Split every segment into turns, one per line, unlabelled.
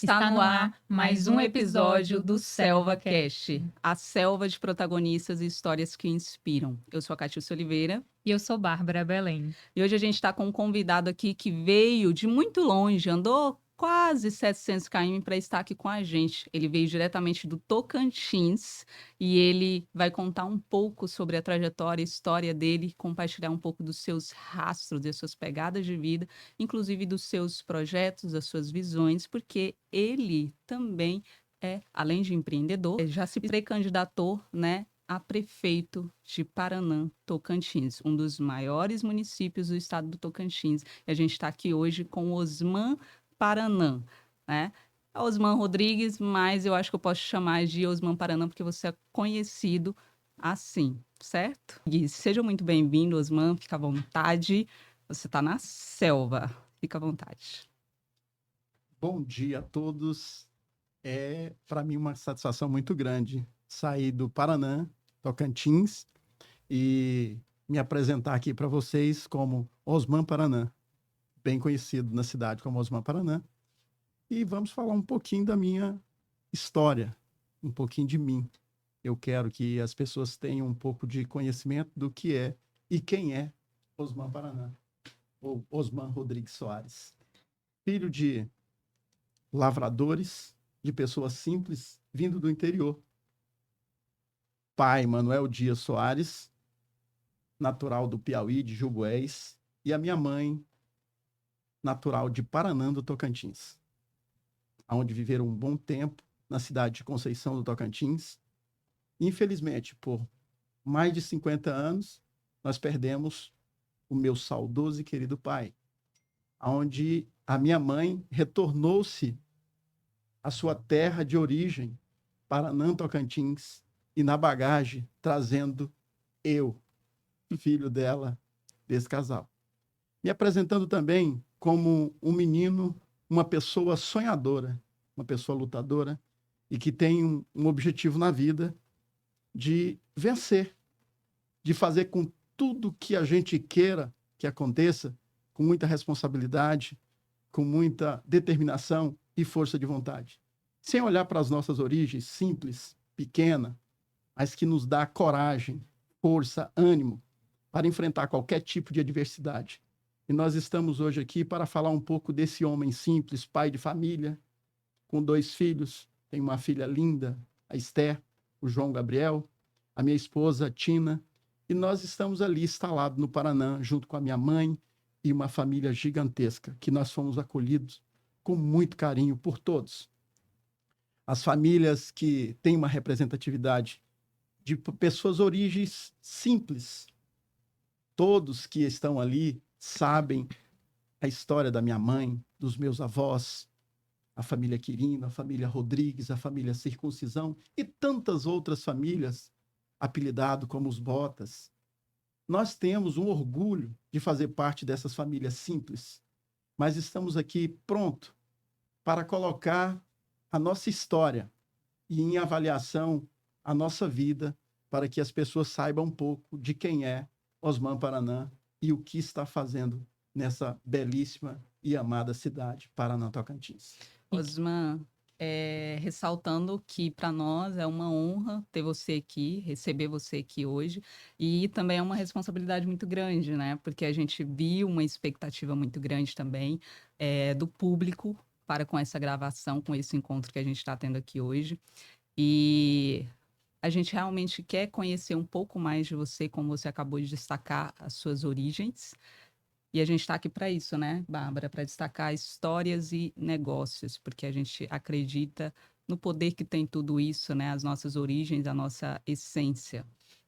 Está no ar mais um episódio do Selva Cast, a selva de protagonistas e histórias que inspiram. Eu sou a Catiúcia Oliveira.
E eu sou Bárbara Belém.
E hoje a gente está com um convidado aqui que veio de muito longe, andou quase 700 km para estar aqui com a gente. Ele veio diretamente do Tocantins e ele vai contar um pouco sobre a trajetória, a história dele, compartilhar um pouco dos seus rastros, das suas pegadas de vida, inclusive dos seus projetos, das suas visões, porque ele também além de empreendedor, já se pré-candidatou, né, a prefeito de Paranã, Tocantins, um dos maiores municípios do estado do Tocantins. E a gente está aqui hoje com Osman Paranã, né? É Osman Rodrigues, mas eu acho que eu posso chamar de Osman Paranã porque você é conhecido assim, certo? E seja muito bem-vindo, Osman, fica à vontade. Você está na selva, fica à vontade.
Bom dia a todos. É para mim uma satisfação muito grande sair do Paranã, Tocantins, e me apresentar aqui para vocês como Osman Paranã, bem conhecido na cidade como Osman Paranã. E vamos falar um pouquinho da minha história, um pouquinho de mim. Eu quero que as pessoas tenham um pouco de conhecimento do que é e quem é Osman Paranã, ou Osman Rodrigues Soares. Filho de lavradores, de pessoas simples, vindo do interior. Pai, Manuel Dias Soares, natural do Piauí, de Juboés, e a minha mãe, natural de Paranã, do Tocantins, onde viveram um bom tempo na cidade de Conceição do Tocantins. Infelizmente, por mais de 50 anos, nós perdemos o meu saudoso e querido pai, onde a minha mãe retornou-se à sua terra de origem, Paranã, Tocantins, e na bagagem trazendo eu, filho dela, desse casal. Me apresentando também como um menino, uma pessoa sonhadora, uma pessoa lutadora e que tem um objetivo na vida de vencer, de fazer com tudo que a gente queira que aconteça, com muita responsabilidade, com muita determinação e força de vontade. Sem olhar para as nossas origens simples, pequena, mas que nos dá coragem, força, ânimo para enfrentar qualquer tipo de adversidade. E nós estamos hoje aqui para falar um pouco desse homem simples, pai de família, com 2 filhos. Tenho uma filha linda, a Esther, o João Gabriel, a minha esposa, a Tina. E nós estamos ali instalados no Paranã, junto com a minha mãe e uma família gigantesca, que nós fomos acolhidos com muito carinho por todos. As famílias que têm uma representatividade de pessoas origens simples. Todos que estão ali sabem a história da minha mãe, dos meus avós, a família Quirino, a família Rodrigues, a família Circuncisão e tantas outras famílias, apelidado como os Botas. Nós temos um orgulho de fazer parte dessas famílias simples, mas estamos aqui pronto para colocar a nossa história e em avaliação a nossa vida para que as pessoas saibam um pouco de quem é Osman Paranã e o que está fazendo nessa belíssima e amada cidade, Paranã, Tocantins.
Osman, ressaltando que para nós é uma honra ter você aqui, receber você aqui hoje, e também é uma responsabilidade muito grande, né? Porque a gente viu uma expectativa muito grande também do público para com essa gravação, com esse encontro que a gente está tendo aqui hoje. E a gente realmente quer conhecer um pouco mais de você, como você acabou de destacar as suas origens. E a gente está aqui para isso, né, Bárbara? Para destacar histórias e negócios, porque a gente acredita no poder que tem tudo isso, né? As nossas origens, a nossa essência.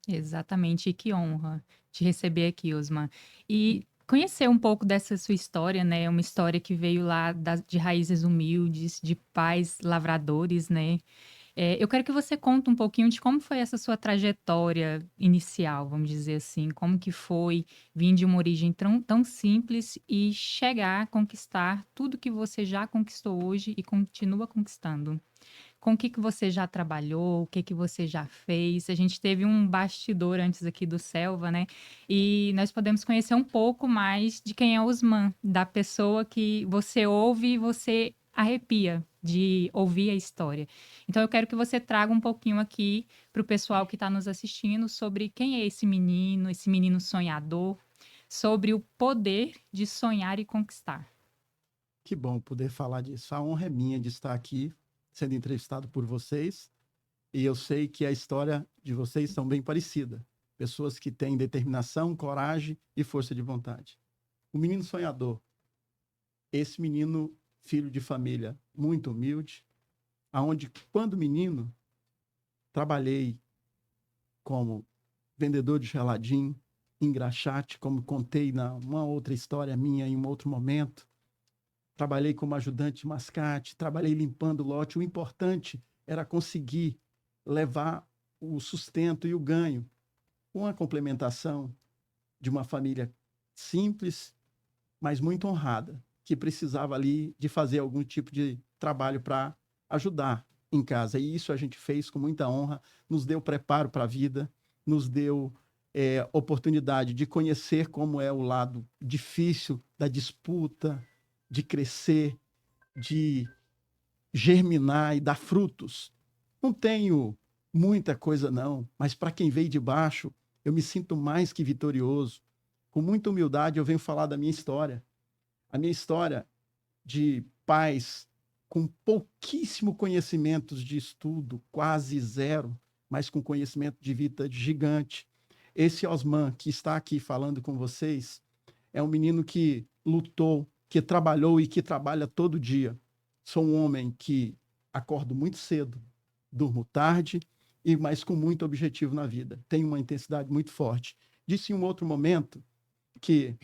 Exatamente, e que honra te receber aqui, Osman. E conhecer um pouco dessa sua história, né? Uma história que veio lá de raízes humildes, de pais lavradores, né? Eu quero que você conte um pouquinho de como foi essa sua trajetória inicial, vamos dizer assim, como que foi vir de uma origem tão simples e chegar a conquistar tudo que você já conquistou hoje e continua conquistando. Com o que você já trabalhou, o que você já fez. A gente teve um bastidor antes aqui do Selva, né? E nós podemos conhecer um pouco mais de quem é Osman, da pessoa que você ouve e você arrepia de ouvir a história. Então, eu quero que você traga um pouquinho aqui para o pessoal que está nos assistindo sobre quem é esse menino sonhador, sobre o poder de sonhar e conquistar.
Que bom poder falar disso. A honra é minha de estar aqui sendo entrevistado por vocês. E eu sei que a história de vocês são bem parecida. Pessoas que têm determinação, coragem e força de vontade. O menino sonhador. Esse menino, filho de família muito humilde, aonde quando menino trabalhei como vendedor de geladinho, engraxate, como contei na uma outra história minha em um outro momento. Trabalhei como ajudante de mascate, trabalhei limpando lote. O importante era conseguir levar o sustento e o ganho, com a complementação de uma família simples, mas muito honrada, que precisava ali de fazer algum tipo de trabalho para ajudar em casa. E isso a gente fez com muita honra, nos deu preparo para a vida, nos deu oportunidade de conhecer como é o lado difícil da disputa, de crescer, de germinar e dar frutos. Não tenho muita coisa, não, mas para quem veio de baixo, eu me sinto mais que vitorioso. Com muita humildade, eu venho falar da minha história. A minha história de pais com pouquíssimo conhecimentos de estudo, quase zero, mas com conhecimento de vida gigante. Esse Osman, que está aqui falando com vocês, é um menino que lutou, que trabalhou e que trabalha todo dia. Sou um homem que acordo muito cedo, durmo tarde, mas com muito objetivo na vida. Tenho uma intensidade muito forte. Disse em um outro momento que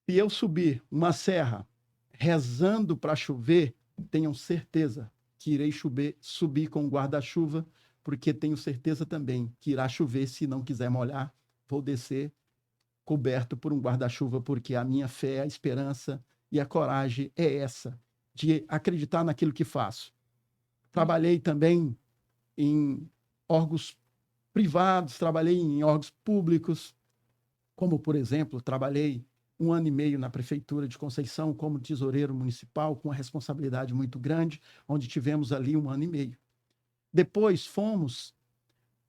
se eu subir uma serra rezando para chover, tenham certeza que irei subir com um guarda-chuva, porque tenho certeza também que irá chover. Se não quiser molhar, vou descer coberto por um guarda-chuva, porque a minha fé, a esperança e a coragem é essa, de acreditar naquilo que faço. Trabalhei também em órgãos privados, trabalhei em órgãos públicos, como, por exemplo, trabalhei 1 ano e meio na Prefeitura de Conceição como tesoureiro municipal, com uma responsabilidade muito grande, onde tivemos ali 1 ano e meio. Depois fomos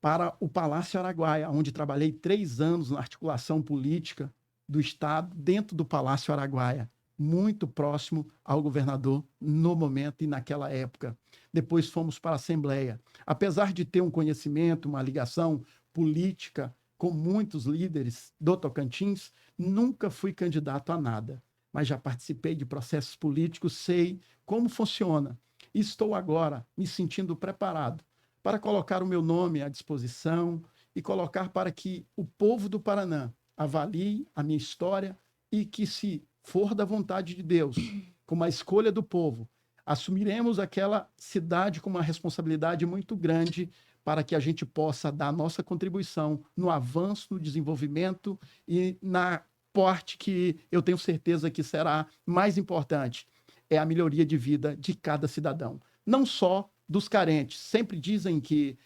para o Palácio Araguaia, onde trabalhei 3 anos na articulação política do Estado, dentro do Palácio Araguaia, muito próximo ao governador no momento e naquela época. Depois fomos para a Assembleia. Apesar de ter um conhecimento, uma ligação política com muitos líderes do Tocantins, nunca fui candidato a nada, mas já participei de processos políticos, sei como funciona. E estou agora me sentindo preparado para colocar o meu nome à disposição e colocar para que o povo do Paraná avalie a minha história e que, se for da vontade de Deus, com a escolha do povo, assumiremos aquela cidade com uma responsabilidade muito grande para que a gente possa dar a nossa contribuição no avanço, no desenvolvimento e na parte que eu tenho certeza que será mais importante, é a melhoria de vida de cada cidadão. Não só dos carentes. Sempre dizem que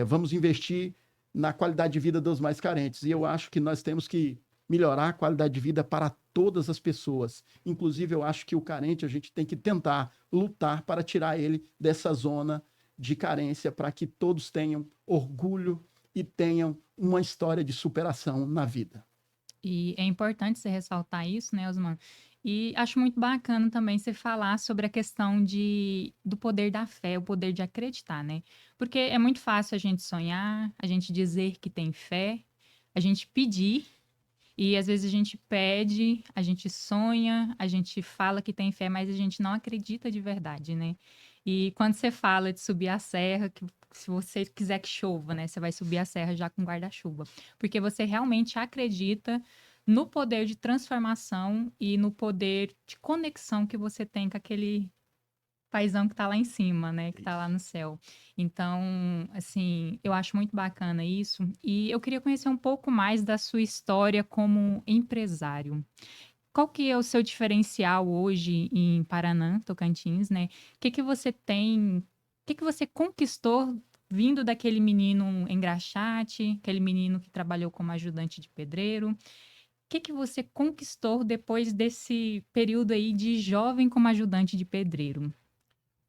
vamos investir na qualidade de vida dos mais carentes. E eu acho que nós temos que melhorar a qualidade de vida para todas as pessoas. Inclusive, eu acho que o carente, a gente tem que tentar lutar para tirar ele dessa zona de carência, para que todos tenham orgulho e tenham uma história de superação na vida.
E é importante você ressaltar isso, né, Osman? E acho muito bacana também você falar sobre a questão do poder da fé, o poder de acreditar, né? Porque é muito fácil a gente sonhar, a gente dizer que tem fé, a gente pedir, e às vezes a gente pede, a gente sonha, a gente fala que tem fé, mas a gente não acredita de verdade, né? E quando você fala de subir a serra, que se você quiser que chova, né, você vai subir a serra já com guarda-chuva, porque você realmente acredita no poder de transformação e no poder de conexão que você tem com aquele paizão que tá lá em cima, né, que tá lá no céu. Então, assim, eu acho muito bacana isso. E eu queria conhecer um pouco mais da sua história como empresário. Qual que é o seu diferencial hoje em Paraná, Tocantins, né? O que que você tem, o que que você conquistou vindo daquele menino engraxate, aquele menino que trabalhou como ajudante de pedreiro? que você conquistou depois desse período aí de jovem como ajudante de pedreiro?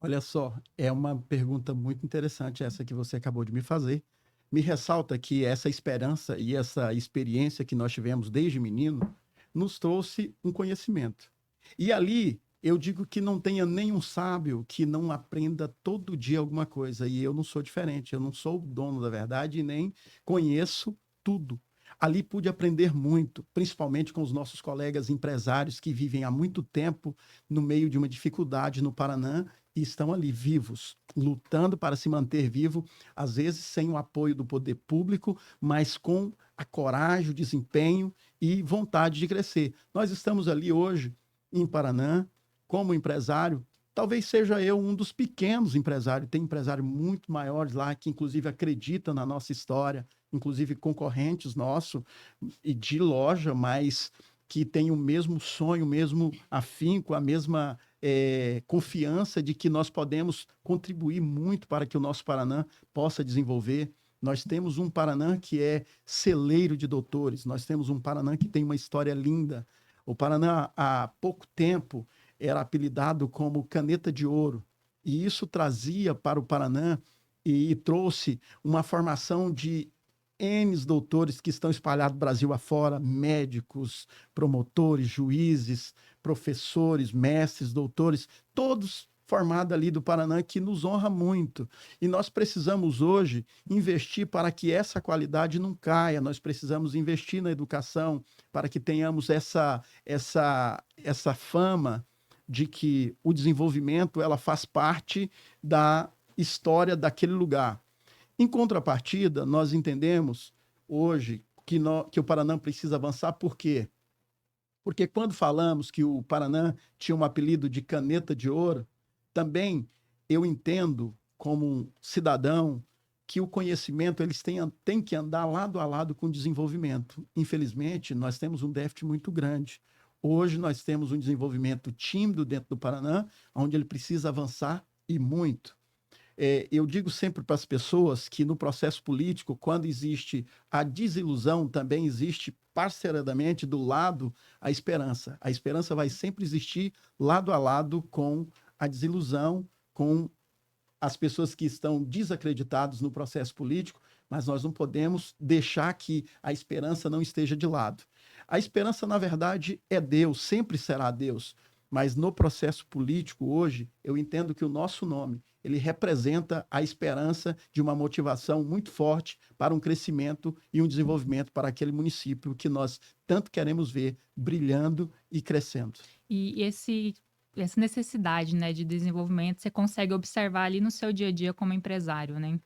Olha só, é uma pergunta muito interessante essa que você acabou de me fazer. Me ressalta que essa esperança e essa experiência que nós tivemos desde menino nos trouxe um conhecimento. E ali eu digo que não tenha nenhum sábio que não aprenda todo dia alguma coisa. E eu não sou diferente, eu não sou o dono da verdade e nem conheço tudo. Ali pude aprender muito, principalmente com os nossos colegas empresários que vivem há muito tempo no meio de uma dificuldade no Paraná e estão ali vivos, lutando para se manter vivo, às vezes sem o apoio do poder público, mas com a coragem, o desempenho e vontade de crescer. Nós estamos ali hoje em Paraná, como empresário, talvez seja eu um dos pequenos empresários, tem empresários muito maiores lá que inclusive acreditam na nossa história, inclusive concorrentes nossos e de loja, mas que têm o mesmo sonho, o mesmo afinco, a mesma confiança de que nós podemos contribuir muito para que o nosso Paraná possa desenvolver. Nós temos um Paraná que é celeiro de doutores, nós temos um Paraná que tem uma história linda. O Paraná, há pouco tempo, era apelidado como caneta de ouro, e isso trazia para o Paraná e trouxe uma formação de N doutores que estão espalhados Brasil afora, médicos, promotores, juízes, professores, mestres, doutores, todos formados ali do Paraná, que nos honra muito. E nós precisamos hoje investir para que essa qualidade não caia, nós precisamos investir na educação para que tenhamos essa fama de que o desenvolvimento ela faz parte da história daquele lugar. Em contrapartida, nós entendemos hoje que o Paraná precisa avançar, por quê? Porque quando falamos que o Paraná tinha um apelido de caneta de ouro, também eu entendo, como um cidadão, que o conhecimento tem que andar lado a lado com o desenvolvimento. Infelizmente, nós temos um déficit muito grande. Hoje nós temos um desenvolvimento tímido dentro do Paraná, onde ele precisa avançar e muito. Eu digo sempre para as pessoas que no processo político, quando existe a desilusão, também existe parceiradamente do lado a esperança. A esperança vai sempre existir lado a lado com a desilusão, com as pessoas que estão desacreditadas no processo político, mas nós não podemos deixar que a esperança não esteja de lado. A esperança, na verdade, é Deus, sempre será Deus. Mas no processo político hoje, eu entendo que o nosso nome, ele representa a esperança de uma motivação muito forte para um crescimento e um desenvolvimento para aquele município que nós tanto queremos ver brilhando e crescendo.
E essa necessidade, né, de desenvolvimento, você consegue observar ali no seu dia a dia como empresário, né?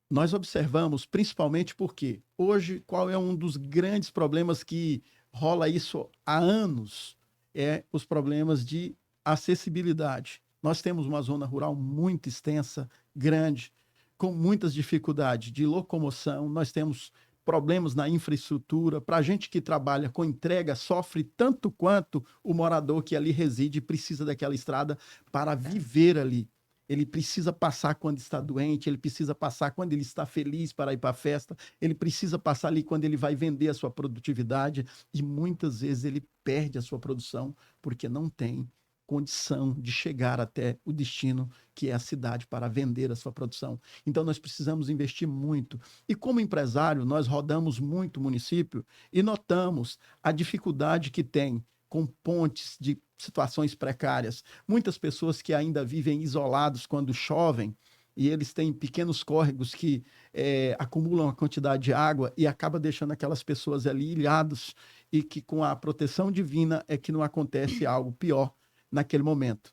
Nós observamos principalmente porque hoje qual é um dos grandes problemas que rola isso há anos? É os problemas de acessibilidade. Nós temos uma zona rural muito extensa, grande, com muitas dificuldades de locomoção, nós temos problemas na infraestrutura. Para a gente que trabalha com entrega, sofre tanto quanto o morador que ali reside e precisa daquela estrada para viver ali. Ele precisa passar quando está doente, ele precisa passar quando ele está feliz para ir para a festa, ele precisa passar ali quando ele vai vender a sua produtividade e muitas vezes ele perde a sua produção porque não tem condição de chegar até o destino que é a cidade para vender a sua produção. Então nós precisamos investir muito. E como empresário, nós rodamos muito o município e notamos a dificuldade que tem com pontes de situações precárias. Muitas pessoas que ainda vivem isolados quando chovem, e eles têm pequenos córregos que acumulam a quantidade de água e acaba deixando aquelas pessoas ali ilhados e que com a proteção divina é que não acontece algo pior naquele momento.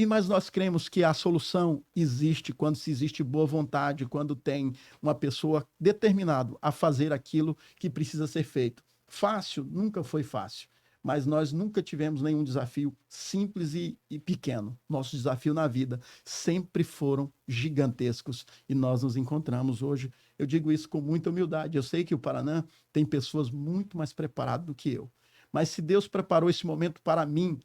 Mas nós cremos que a solução existe quando se existe boa vontade, quando tem uma pessoa determinada a fazer aquilo que precisa ser feito. Fácil nunca foi fácil, mas nós nunca tivemos nenhum desafio simples e pequeno. Nosso desafio na vida sempre foram gigantescos e nós nos encontramos hoje. Eu digo isso com muita humildade. Eu sei que o Paraná tem pessoas muito mais preparadas do que eu. Mas se Deus preparou esse momento para mim,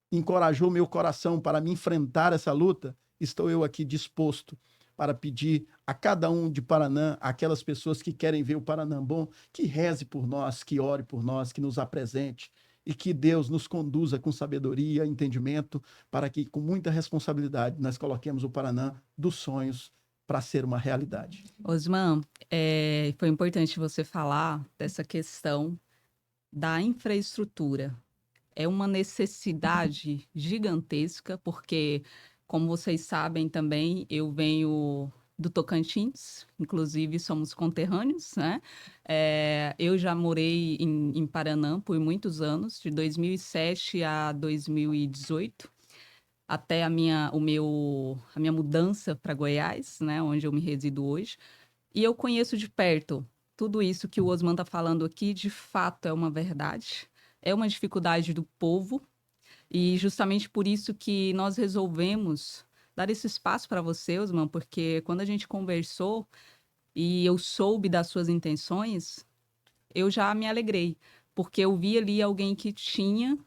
encorajou meu coração para me enfrentar essa luta, estou eu aqui disposto para pedir a cada um de Paranã, aquelas pessoas que querem ver o Paranã bom, que reze por nós, que ore por nós, que nos apresente e que Deus nos conduza com sabedoria, entendimento, para que com muita responsabilidade nós coloquemos o Paranã dos sonhos para ser uma realidade.
Osman, foi importante você falar dessa questão da infraestrutura. É uma necessidade gigantesca, porque, como vocês sabem também, eu venho do Tocantins, inclusive somos conterrâneos, né? Eu já morei em Paranã por muitos anos, de 2007 a 2018, até a minha mudança para Goiás, né? Onde eu me resido hoje. E eu conheço de perto tudo isso que o Osman está falando aqui, de fato é uma verdade, é uma dificuldade do povo, e justamente por isso que nós resolvemos dar esse espaço para você, Osman, porque quando a gente conversou e eu soube das suas intenções, eu já me alegrei, porque eu vi ali alguém que tinha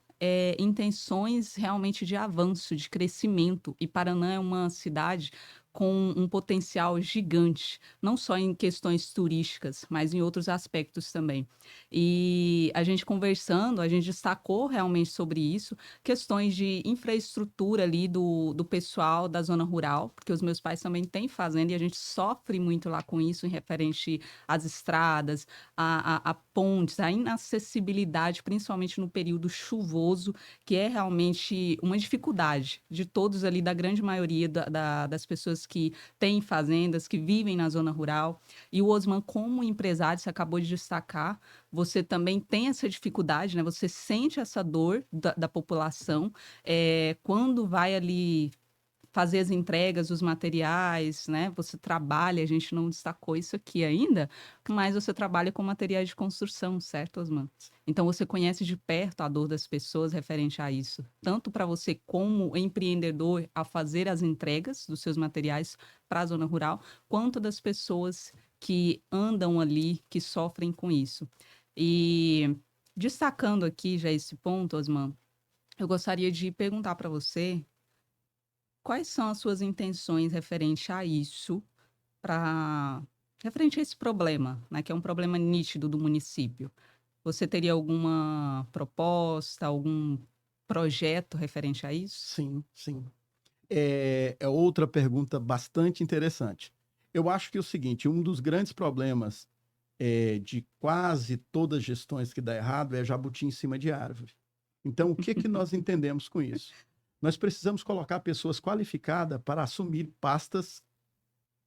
intenções realmente de avanço, de crescimento, e Paraná é uma cidade com um potencial gigante, não só em questões turísticas, mas em outros aspectos também. E a gente conversando, a gente destacou realmente sobre isso, questões de infraestrutura ali do pessoal da zona rural, porque os meus pais também têm fazenda e a gente sofre muito lá com isso, em referente às estradas, a pontes, a inacessibilidade, principalmente no período chuvoso, que é realmente uma dificuldade de todos ali, da grande maioria das pessoas que têm fazendas, que vivem na zona rural. E o Osman, como empresário, você acabou de destacar, você também tem essa dificuldade, né? Você sente essa dor da população quando vai ali fazer as entregas, os materiais, né? Você trabalha, a gente não destacou isso aqui ainda, mas você trabalha com materiais de construção, certo, Osman? Então você conhece de perto a dor das pessoas referente a isso, tanto para você como empreendedor a fazer as entregas dos seus materiais para a zona rural, quanto das pessoas que andam ali, que sofrem com isso. E destacando aqui já esse ponto, Osman, eu gostaria de perguntar para você quais são as suas intenções referente a isso, referente a esse problema, né, que é um problema nítido do município. Você teria alguma proposta, algum projeto referente a isso?
Sim, sim. É outra pergunta bastante interessante. Eu acho que é o seguinte, um dos grandes problemas de quase todas as gestões que dá errado é jabuti em cima de árvore. Então, o que que nós entendemos com isso? Nós precisamos colocar pessoas qualificadas para assumir pastas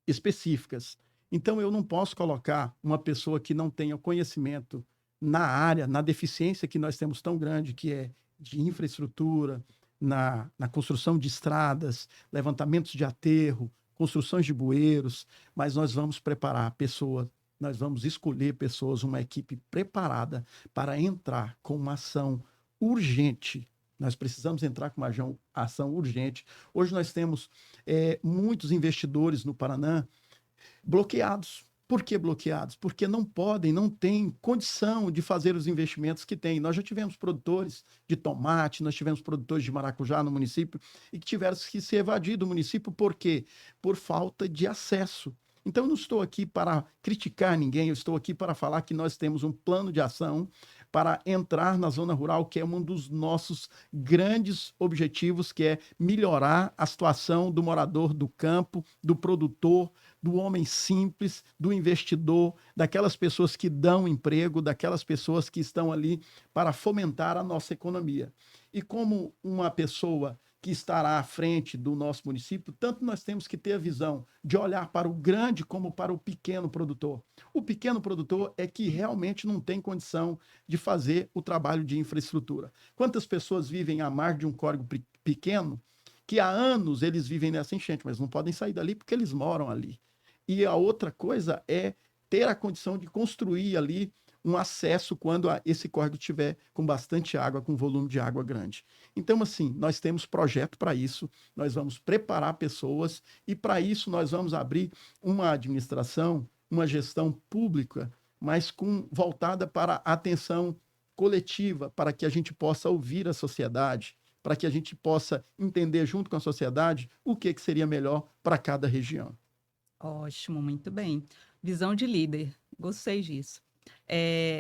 específicas. Então, eu não posso colocar uma pessoa que não tenha conhecimento na área, na deficiência que nós temos tão grande, que é de infraestrutura, na construção de estradas, levantamentos de aterro, construções de bueiros, mas nós vamos preparar a pessoa, nós vamos escolher pessoas, uma equipe preparada para entrar com uma ação urgente. Nós precisamos entrar com uma ação urgente. Hoje nós temos muitos investidores no Paraná bloqueados. Por que bloqueados? Porque não podem, não têm condição de fazer os investimentos que têm. Nós já tivemos produtores de tomate, nós tivemos produtores de maracujá no município e que tiveram que se evadir do município. Por quê? Por falta de acesso. Então, eu não estou aqui para criticar ninguém, eu estou aqui para falar que nós temos um plano de ação para entrar na zona rural, que é um dos nossos grandes objetivos, que é melhorar a situação do morador do campo, do produtor, do homem simples, do investidor, daquelas pessoas que dão emprego, daquelas pessoas que estão ali para fomentar a nossa economia. E como uma pessoa que estará à frente do nosso município, tanto nós temos que ter a visão de olhar para o grande como para o pequeno produtor. O pequeno produtor é que realmente não tem condição de fazer o trabalho de infraestrutura. Quantas pessoas vivem à margem de um córrego pequeno, que há anos eles vivem nessa enchente, mas não podem sair dali porque eles moram ali. E a outra coisa é ter a condição de construir ali um acesso quando esse córrego estiver com bastante água, com volume de água grande. Então, assim, nós temos projeto para isso, nós vamos preparar pessoas e, para isso, nós vamos abrir uma administração, uma gestão pública, mas voltada para a atenção coletiva, para que a gente possa ouvir a sociedade, para que a gente possa entender junto com a sociedade o que seria melhor para cada região.
Ótimo, muito bem. Visão de líder, gostei disso.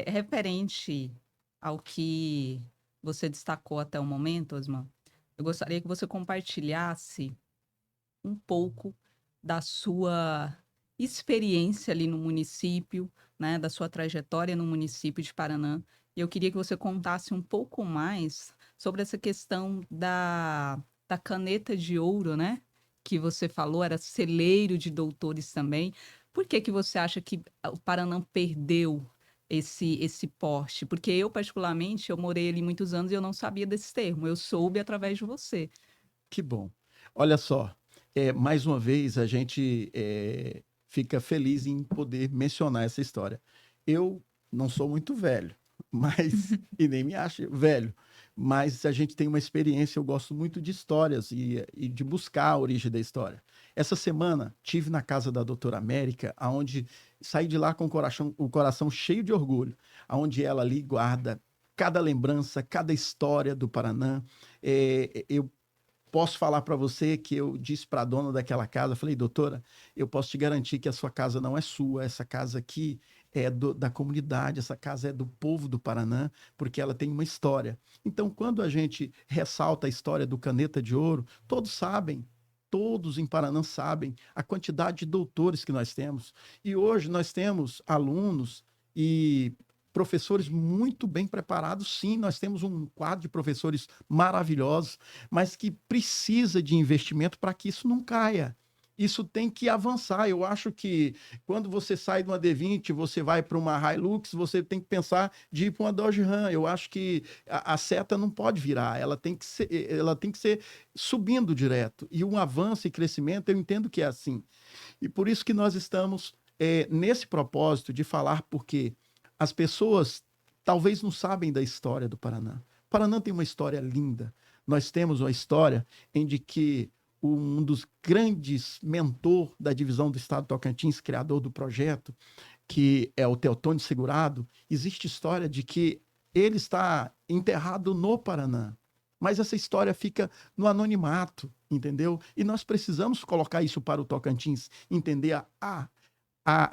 Referente ao que você destacou até o momento, Osman, eu gostaria que você compartilhasse um pouco da sua experiência ali no município, né, da sua trajetória no município de Paranã. E eu queria que você contasse um pouco mais sobre essa questão da caneta de ouro, né? Que você falou, era celeiro de doutores também. Por que que você acha que o Paranã perdeu esse porte? Porque eu, particularmente, eu morei ali muitos anos e eu não sabia desse termo. Eu soube através de você.
Que bom. Olha só, mais uma vez a gente fica feliz em poder mencionar essa história. Eu não sou muito velho, mas e nem me acho velho, mas a gente tem uma experiência. Eu gosto muito de histórias e de buscar a origem da história. Essa semana tive na casa da doutora América, aonde saí de lá com o coração cheio de orgulho, aonde ela ali guarda cada lembrança, cada história do Paraná. Eu posso falar para você que eu disse para a dona daquela casa, falei, doutora, eu posso te garantir que a sua casa não é sua, essa casa aqui é da comunidade, essa casa é do povo do Paraná, porque ela tem uma história. Então, quando a gente ressalta a história do Caneta de Ouro, todos sabem, todos em Paraná sabem a quantidade de doutores que nós temos. E hoje nós temos alunos e professores muito bem preparados, sim, nós temos um quadro de professores maravilhosos, mas que precisa de investimento para que isso não caia. Isso tem que avançar. Eu acho que quando você sai de uma D20, você vai para uma Hilux, você tem que pensar de ir para uma Dodge Ram. Eu acho que a seta não pode virar, ela tem que ser subindo direto. E um avanço e crescimento, eu entendo que é assim. E por isso que nós estamos nesse propósito de falar, porque as pessoas talvez não sabem da história do Paraná. O Paraná tem uma história linda. Nós temos uma história em de que um dos grandes mentor da divisão do Estado do Tocantins, criador do projeto, que é o Teotônio Segurado, existe história de que ele está enterrado no Paraná. Mas essa história fica no anonimato, entendeu? E nós precisamos colocar isso para o Tocantins, entender a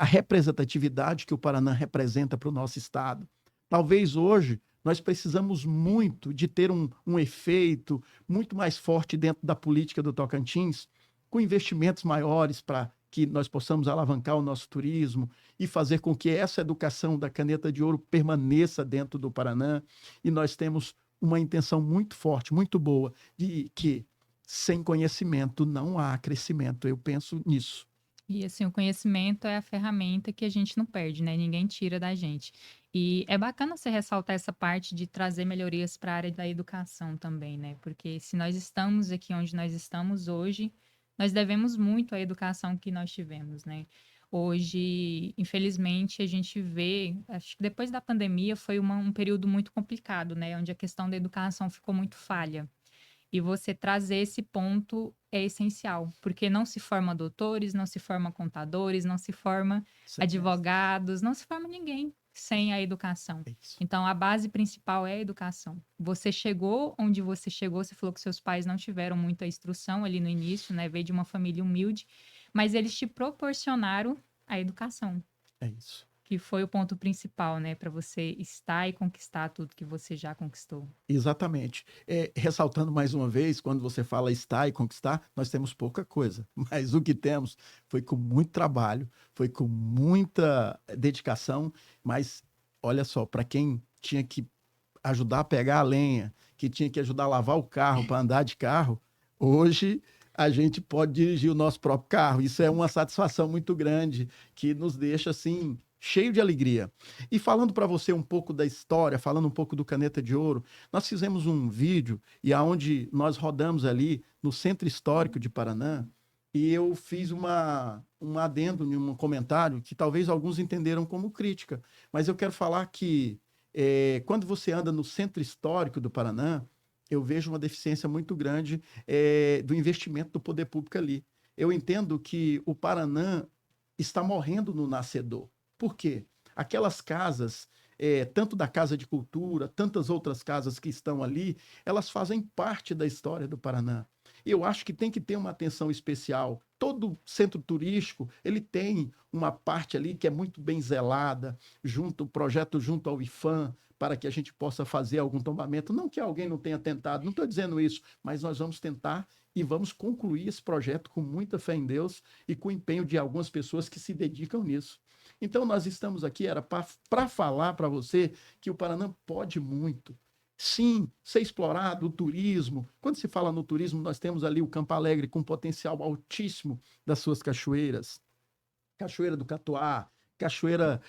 representatividade que o Paraná representa para o nosso estado. Talvez hoje nós precisamos muito de ter um efeito muito mais forte dentro da política do Tocantins, com investimentos maiores para que nós possamos alavancar o nosso turismo e fazer com que essa educação da caneta de ouro permaneça dentro do Paraná. E nós temos uma intenção muito forte, muito boa, de que sem conhecimento não há crescimento. Eu penso nisso.
E assim, o conhecimento é a ferramenta que a gente não perde, né? Ninguém tira da gente. E é bacana você ressaltar essa parte de trazer melhorias para a área da educação também, né? Porque se nós estamos aqui onde nós estamos hoje, nós devemos muito à educação que nós tivemos, né? Hoje, infelizmente, a gente vê, acho que depois da pandemia foi um período muito complicado, né? Onde a questão da educação ficou muito falha. E você trazer esse ponto é essencial, porque não se forma doutores, não se forma contadores, não se forma
Semestre.
advogados, não se forma ninguém sem a educação.
É isso.
Então, a base principal é a educação. Você chegou onde você chegou, você falou que seus pais não tiveram muita instrução ali no início, né? Veio de uma família humilde, mas eles te proporcionaram a educação,
É isso.
que foi o ponto principal, né? Para você estar e conquistar tudo que você já conquistou.
Exatamente. Ressaltando mais uma vez, quando você fala estar e conquistar, nós temos pouca coisa, mas o que temos foi com muito trabalho, foi com muita dedicação, mas olha só, para quem tinha que ajudar a pegar a lenha, que tinha que ajudar a lavar o carro para andar de carro, hoje a gente pode dirigir o nosso próprio carro. Isso é uma satisfação muito grande que nos deixa assim cheio de alegria. E falando para você um pouco da história, falando um pouco do Caneta de Ouro, nós fizemos um vídeo e aonde nós rodamos ali no Centro Histórico de Paraná, e eu fiz um adendo, um comentário que talvez alguns entenderam como crítica, mas eu quero falar que quando você anda no Centro Histórico do Paraná, eu vejo uma deficiência muito grande do investimento do poder público ali. Eu entendo que o Paraná está morrendo no nascedor. Por quê? Aquelas casas, tanto da Casa de Cultura, tantas outras casas que estão ali, elas fazem parte da história do Paraná. Eu acho que tem que ter uma atenção especial. Todo centro turístico, ele tem uma parte ali que é muito bem zelada, o projeto junto ao IFAM, para que a gente possa fazer algum tombamento. Não que alguém não tenha tentado, não estou dizendo isso, mas nós vamos tentar e vamos concluir esse projeto com muita fé em Deus e com o empenho de algumas pessoas que se dedicam nisso. Então, nós estamos aqui, era para falar para você que o Paraná pode muito. Sim, ser explorado, o turismo. Quando se fala no turismo, nós temos ali o Campo Alegre com potencial altíssimo das suas cachoeiras. Cachoeira do Catuá, Cachoeira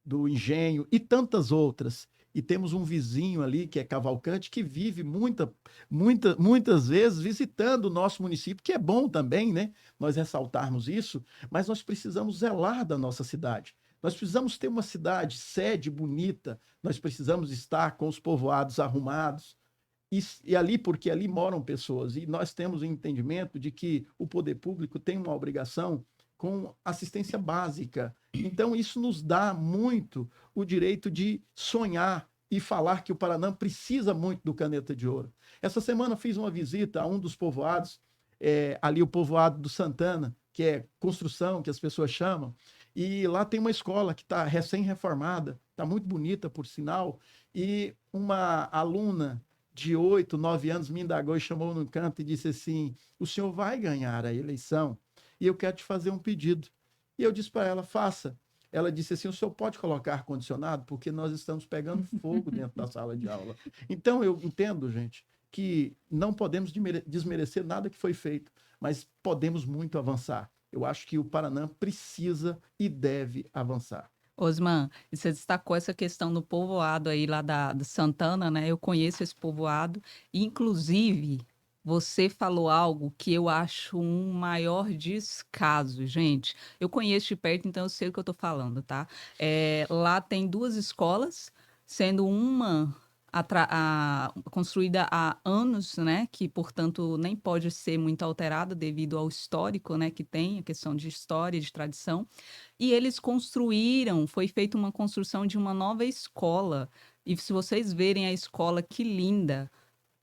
do Engenho e tantas outras. E temos um vizinho ali, que é Cavalcante, que vive muitas vezes visitando o nosso município, que é bom também, né? Nós ressaltarmos isso, mas nós precisamos zelar da nossa cidade. Nós precisamos ter uma cidade sede bonita, nós precisamos estar com os povoados arrumados, e ali, porque ali moram pessoas, e nós temos o entendimento de que o poder público tem uma obrigação com assistência básica. Então, isso nos dá muito o direito de sonhar e falar que o Paraná precisa muito do Caneta de Ouro. Essa semana fiz uma visita a um dos povoados, ali o povoado do Santana, que é construção, que as pessoas chamam, e lá tem uma escola que está recém-reformada, está muito bonita, por sinal, e uma aluna de 8, 9 anos me indagou e chamou no canto e disse assim: o senhor vai ganhar a eleição e eu quero te fazer um pedido. E eu disse para ela: faça. Ela disse assim: o senhor pode colocar ar-condicionado? Porque nós estamos pegando fogo dentro da sala de aula. Então, eu entendo, gente, que não podemos desmerecer nada que foi feito, mas podemos muito avançar. Eu acho que o Paraná precisa e deve avançar.
Osman, e você destacou essa questão do povoado aí lá de Santana, né? Eu conheço esse povoado, inclusive você falou algo que eu acho um maior descaso, gente. Eu conheço de perto, então eu sei o que eu tô falando, tá? Lá tem duas escolas, sendo uma construída há anos, né? Que, portanto, nem pode ser muito alterada devido ao histórico, né? Que tem, a questão de história, de tradição. E eles construíram, foi feita uma construção de uma nova escola. E se vocês verem a escola, que linda!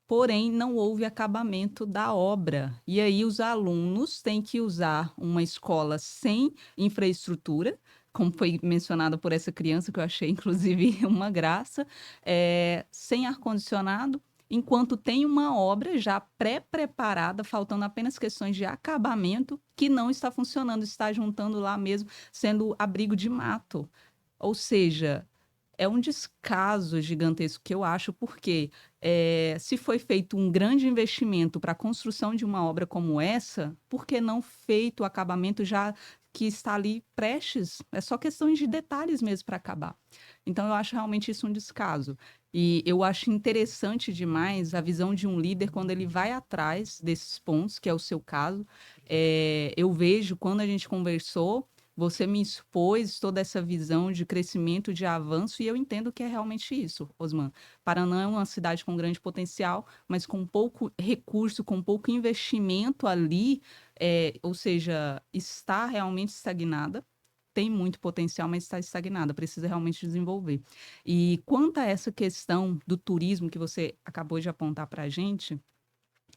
Porém, não houve acabamento da obra. E aí os alunos têm que usar uma escola sem infraestrutura, como foi mencionado por essa criança, que eu achei, inclusive, uma graça, sem ar-condicionado, enquanto tem uma obra já pré-preparada, faltando apenas questões de acabamento, que não está funcionando, está juntando lá mesmo, sendo abrigo de mato. Ou seja, é um descaso gigantesco que eu acho, porque se foi feito um grande investimento para a construção de uma obra como essa, por que não feito o acabamento já que está ali prestes? É só questão de detalhes mesmo para acabar. Então, eu acho realmente isso um descaso. E eu acho interessante demais a visão de um líder quando ele vai atrás desses pontos, que é o seu caso. Eu vejo, quando a gente conversou, você me expôs toda essa visão de crescimento, de avanço, e eu entendo que é realmente isso, Osman. Paraná é uma cidade com grande potencial, mas com pouco recurso, com pouco investimento ali, ou seja, está realmente estagnada. Tem muito potencial, mas está estagnada, precisa realmente desenvolver. E quanto a essa questão do turismo que você acabou de apontar para a gente, o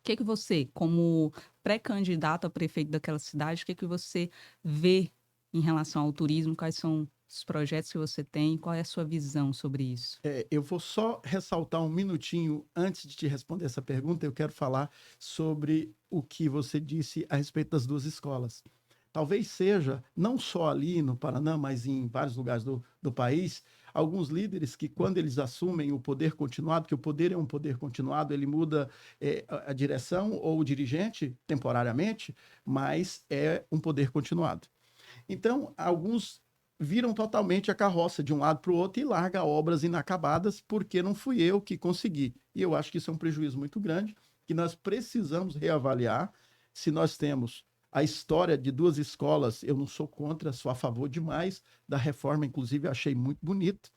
que você, como pré-candidato a prefeito daquela cidade, o que você vê em relação ao turismo? Quais são os projetos que você tem? Qual é a sua visão sobre isso?
Eu vou só ressaltar um minutinho antes de te responder essa pergunta. Eu quero falar sobre o que você disse a respeito das duas escolas. Talvez seja, não só ali no Paraná, mas em vários lugares do país, alguns líderes que, quando eles assumem o poder continuado, que o poder é um poder continuado, ele muda a direção ou o dirigente temporariamente, mas é um poder continuado. Então, alguns viram totalmente a carroça de um lado para o outro e larga obras inacabadas porque não fui eu que consegui. E eu acho que isso é um prejuízo muito grande, que nós precisamos reavaliar. Se nós temos a história de duas escolas, eu não sou contra, sou a favor demais da reforma, inclusive achei muito bonito,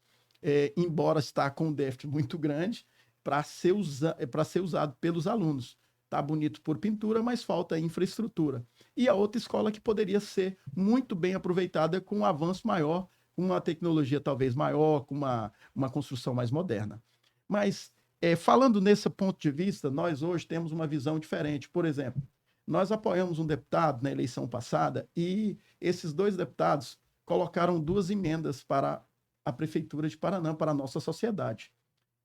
embora está com um déficit muito grande para ser usado pelos alunos. Está bonito por pintura, mas falta infraestrutura. E a outra escola que poderia ser muito bem aproveitada com um avanço maior, com uma tecnologia talvez maior, com uma construção mais moderna. Mas Falando nesse ponto de vista, nós hoje temos uma visão diferente. Por exemplo, nós apoiamos um deputado na eleição passada e esses 2 deputados colocaram 2 emendas para a Prefeitura de Paraná, para a nossa sociedade.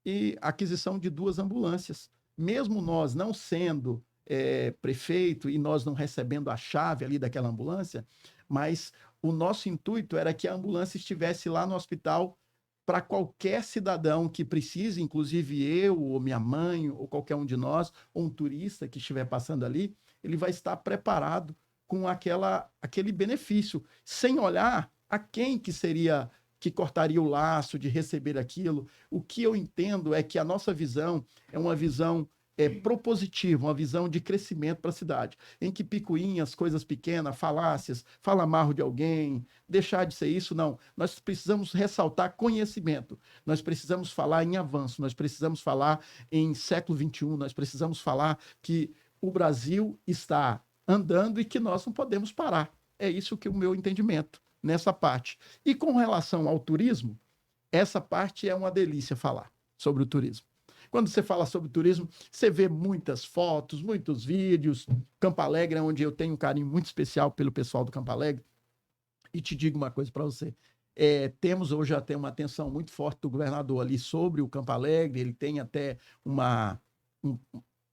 E a aquisição de 2 ambulâncias. Mesmo nós não sendo prefeito e nós não recebendo a chave ali daquela ambulância, mas o nosso intuito era que a ambulância estivesse lá no hospital para qualquer cidadão que precise, inclusive eu, ou minha mãe, ou qualquer um de nós, ou um turista que estiver passando ali, ele vai estar preparado com aquele benefício, sem olhar a quem que seria que cortaria o laço de receber aquilo. O que eu entendo é que a nossa visão é uma visão propositiva, uma visão de crescimento para a cidade, em que picuinhas, coisas pequenas, falácias, fala marro de alguém, deixar de ser isso, não. Nós precisamos ressaltar conhecimento, nós precisamos falar em avanço, nós precisamos falar em século XXI, nós precisamos falar que o Brasil está andando e que nós não podemos parar. É isso que o meu entendimento nessa parte. E com relação ao turismo, essa parte é uma delícia falar sobre o turismo. Quando você fala sobre turismo, você vê muitas fotos, muitos vídeos. Campo Alegre é onde eu tenho um carinho muito especial pelo pessoal do Campo Alegre. E te digo uma coisa para você. Temos hoje já tem uma atenção muito forte do governador ali sobre o Campo Alegre. Ele tem até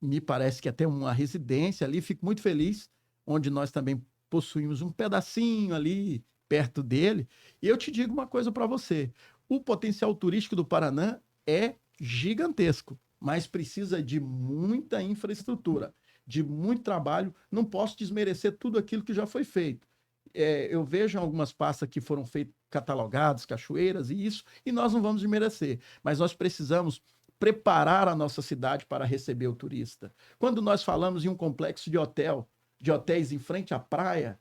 me parece que até uma residência ali. Fico muito feliz, onde nós também possuímos um pedacinho ali perto dele. E eu te digo uma coisa para você. O potencial turístico do Paraná é gigantesco, mas precisa de muita infraestrutura, de muito trabalho. Não posso desmerecer tudo aquilo que já foi feito. Eu vejo algumas passas que foram feitas, catalogadas, cachoeiras e isso, e nós não vamos desmerecer, mas nós precisamos preparar a nossa cidade para receber o turista. Quando nós falamos em um complexo de hotéis em frente à praia,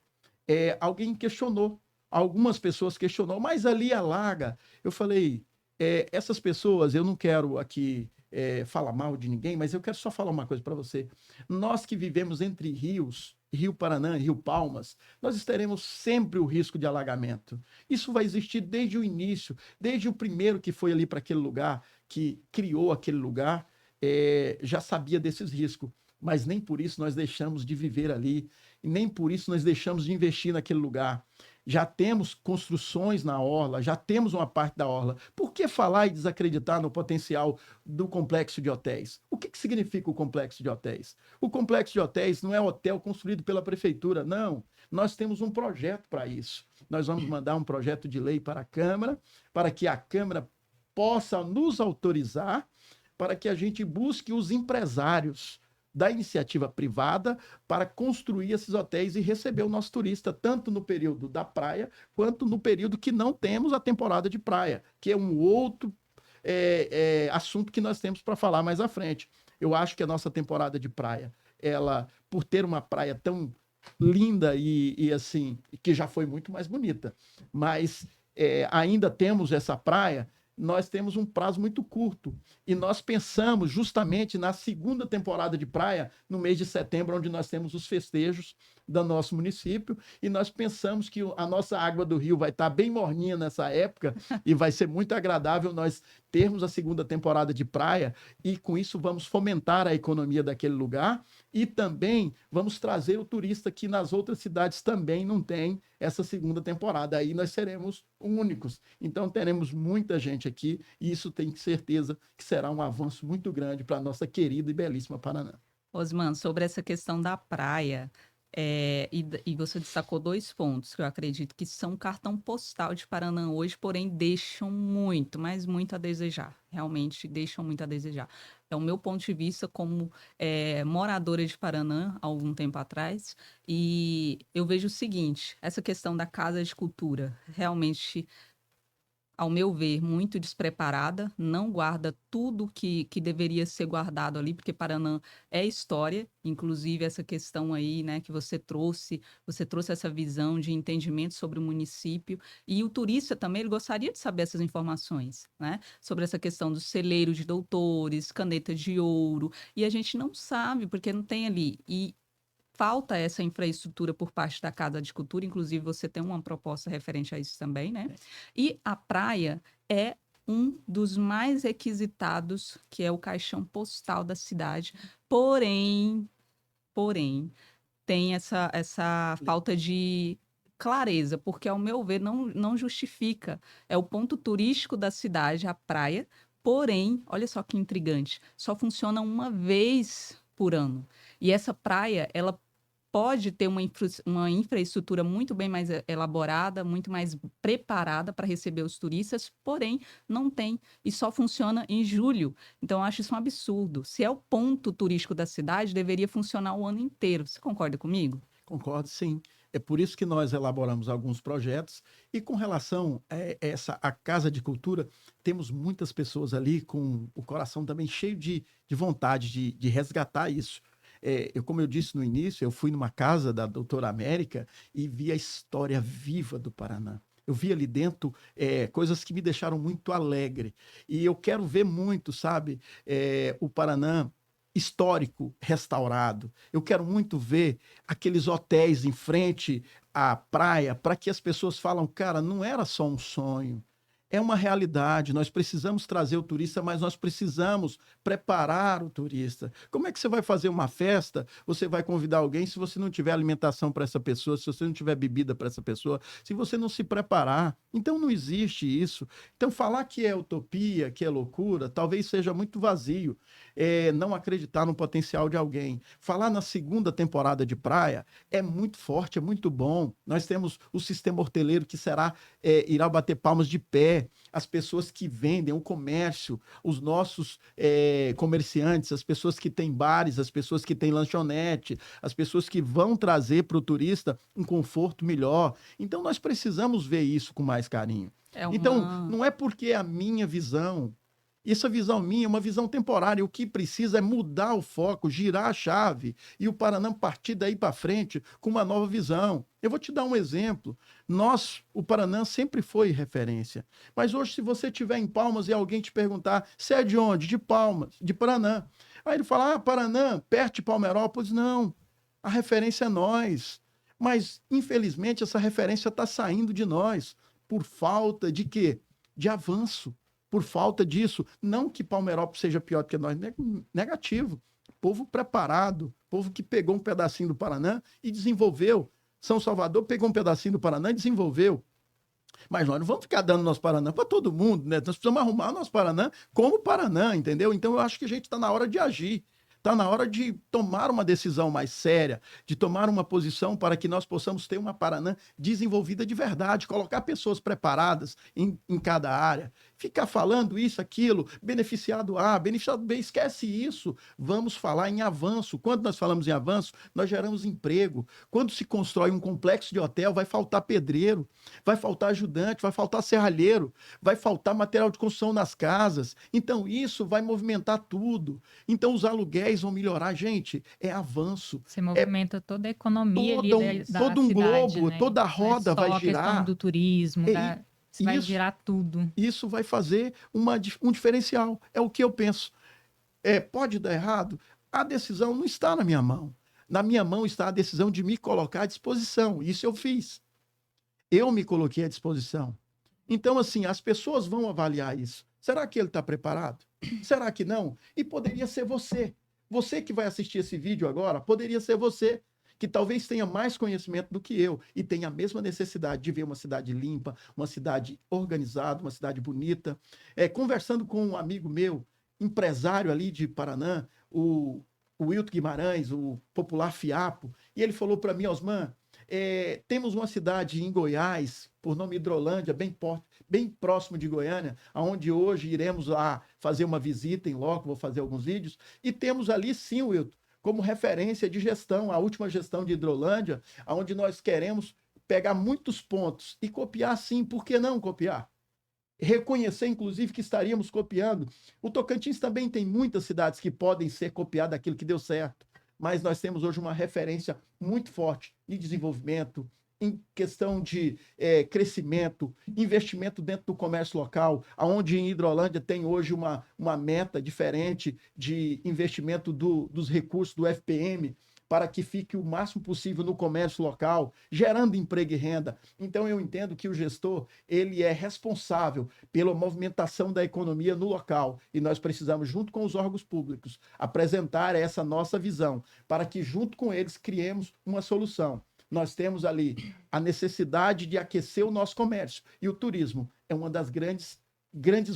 alguém questionou, algumas pessoas questionou, mas ali alaga. Eu falei, essas pessoas, eu não quero aqui falar mal de ninguém, mas eu quero só falar uma coisa para você. Nós que vivemos entre rios, Rio Paraná e Rio Palmas, nós teremos sempre o risco de alagamento. Isso vai existir desde o início, desde o primeiro que foi ali para aquele lugar, que criou aquele lugar, já sabia desses riscos. Mas nem por isso nós deixamos de viver ali, e nem por isso nós deixamos de investir naquele lugar. Já temos construções na orla, já temos uma parte da orla. Por que falar e desacreditar no potencial do complexo de hotéis? O que significa o complexo de hotéis? O complexo de hotéis não é hotel construído pela prefeitura, não. Nós temos um projeto para isso. Nós vamos mandar um projeto de lei para a Câmara, para que a Câmara possa nos autorizar, para que a gente busque os empresários da iniciativa privada para construir esses hotéis e receber o nosso turista, tanto no período da praia, quanto no período que não temos a temporada de praia, que é um outro assunto que nós temos para falar mais à frente. Eu acho que a nossa temporada de praia, ela, por ter uma praia tão linda e assim, que já foi muito mais bonita, mas ainda temos essa praia, nós temos um prazo muito curto. E nós pensamos justamente na segunda temporada de praia, no mês de setembro, onde nós temos os festejos do nosso município, e nós pensamos que a nossa água do rio vai estar bem morninha nessa época, e vai ser muito agradável nós termos a segunda temporada de praia, e com isso vamos fomentar a economia daquele lugar, e também vamos trazer o turista que nas outras cidades também não tem essa segunda temporada. Aí nós seremos únicos. Então teremos muita gente aqui, e isso tem certeza que será um avanço muito grande para a nossa querida e belíssima Paraná.
Osman, sobre essa questão da praia, e você destacou 2 pontos que eu acredito que são cartão postal de Paraná hoje, porém deixam muito, mas muito a desejar. Realmente deixam muito a desejar. É o meu ponto de vista como moradora de Paraná há algum tempo atrás, e eu vejo o seguinte: essa questão da Casa de Cultura realmente, ao meu ver, muito despreparada, não guarda tudo que deveria ser guardado ali, porque Paraná é história, inclusive essa questão aí, né, que você trouxe essa visão de entendimento sobre o município, e o turista também, ele gostaria de saber essas informações, né, sobre essa questão do celeiro de doutores, caneta de ouro, e a gente não sabe, porque não tem ali, e falta essa infraestrutura por parte da Casa de Cultura, inclusive você tem uma proposta referente a isso também, né? E a praia é um dos mais requisitados, que é o caixão postal da cidade. Porém, tem essa falta de clareza, porque, ao meu ver, não justifica. É o ponto turístico da cidade, a praia, porém, olha só que intrigante, só funciona uma vez por ano. E essa praia, ela pode ter uma infraestrutura muito bem mais elaborada, muito mais preparada para receber os turistas, porém não tem e só funciona em julho. Então eu acho isso um absurdo. Se é o ponto turístico da cidade, deveria funcionar o ano inteiro. Você concorda comigo?
Concordo, sim. É por isso que nós elaboramos alguns projetos e com relação a Casa de Cultura, temos muitas pessoas ali com o coração também cheio de vontade de resgatar isso. Como eu disse no início, eu fui numa casa da Doutora América e vi a história viva do Paraná. Eu vi ali dentro coisas que me deixaram muito alegre. E eu quero ver muito, sabe, o Paraná histórico restaurado. Eu quero muito ver aqueles hotéis em frente à praia para que as pessoas falam, cara, não era só um sonho. É uma realidade, nós precisamos trazer o turista, mas nós precisamos preparar o turista. Como é que você vai fazer uma festa? Você vai convidar alguém se você não tiver alimentação para essa pessoa, se você não tiver bebida para essa pessoa, se você não se preparar. Então não existe isso. Então falar que é utopia, que é loucura, talvez seja muito vazio. Não acreditar no potencial de alguém. Falar na segunda temporada de praia é muito forte, é muito bom. Nós temos o sistema hoteleiro que irá bater palmas de pé. As pessoas que vendem, o comércio, os nossos comerciantes, as pessoas que têm bares, as pessoas que têm lanchonete, as pessoas que vão trazer para o turista um conforto melhor. Então, nós precisamos ver isso com mais carinho. Então, não é porque é a minha visão. Essa visão minha é uma visão temporária. O que precisa é mudar o foco, girar a chave e o Paraná partir daí para frente com uma nova visão. Eu vou te dar um exemplo. O Paraná sempre foi referência. Mas hoje, se você estiver em Palmas e alguém te perguntar, você é de onde? De Palmas, de Paraná. Aí ele fala, Paraná, perto de Palmeirópolis. Não, a referência é nós. Mas, infelizmente, essa referência está saindo de nós por falta de quê? De avanço. Por falta disso. Não que Palmeirópolis seja pior do que nós, negativo. Povo preparado, povo que pegou um pedacinho do Paraná e desenvolveu. São Salvador pegou um pedacinho do Paraná e desenvolveu. Mas nós não vamos ficar dando nosso Paraná para todo mundo, né? Nós precisamos arrumar nosso Paraná como Paraná, entendeu? Então eu acho que a gente está na hora de agir. Está na hora de tomar uma decisão mais séria, de tomar uma posição para que nós possamos ter uma Paraná desenvolvida de verdade, colocar pessoas preparadas em cada área. Ficar falando isso, aquilo, beneficiado A, beneficiado B, esquece isso. Vamos falar em avanço. Quando nós falamos em avanço, nós geramos emprego. Quando se constrói um complexo de hotel, vai faltar pedreiro, vai faltar ajudante, vai faltar serralheiro, vai faltar material de construção nas casas. Então, isso vai movimentar tudo. Então, os aluguéis vão melhorar. Gente, é avanço.
Você movimenta toda a economia
todo,
ali da
todo um
cidade,
globo,
né?
toda a
Não é
roda
só
vai
a
girar.
questão do turismo, vai
Isso,
girar tudo.
isso vai fazer um diferencial. É o que eu penso. Pode dar errado? A decisão não está na minha mão. Na minha mão está a decisão de me colocar à disposição. Isso eu fiz. Eu me coloquei à disposição. Então, assim, as pessoas vão avaliar isso. Será que ele está preparado? Será que não? E poderia ser você. Você que vai assistir esse vídeo agora, poderia ser você, que talvez tenha mais conhecimento do que eu e tenha a mesma necessidade de ver uma cidade limpa, uma cidade organizada, uma cidade bonita. Conversando com um amigo meu, empresário ali de Paraná, o Wilton Guimarães, o popular Fiapo, e ele falou para mim, Osman, temos uma cidade em Goiás, por nome Hidrolândia, bem próximo de Goiânia, onde hoje iremos lá fazer uma visita em loco, vou fazer alguns vídeos, e temos ali sim, Wilton, como referência de gestão, a última gestão de Hidrolândia, onde nós queremos pegar muitos pontos e copiar sim, por que não copiar? Reconhecer, inclusive, que estaríamos copiando. O Tocantins também tem muitas cidades que podem ser copiadas daquilo que deu certo, mas nós temos hoje uma referência muito forte em desenvolvimento, em questão de crescimento, investimento dentro do comércio local, onde em Hidrolândia tem hoje uma meta diferente de investimento dos recursos do FPM, para que fique o máximo possível no comércio local, gerando emprego e renda. Então, eu entendo que o gestor, ele é responsável pela movimentação da economia no local, e nós precisamos, junto com os órgãos públicos, apresentar essa nossa visão, para que, junto com eles, criemos uma solução. Nós temos ali a necessidade de aquecer o nosso comércio, e o turismo é uma das grandes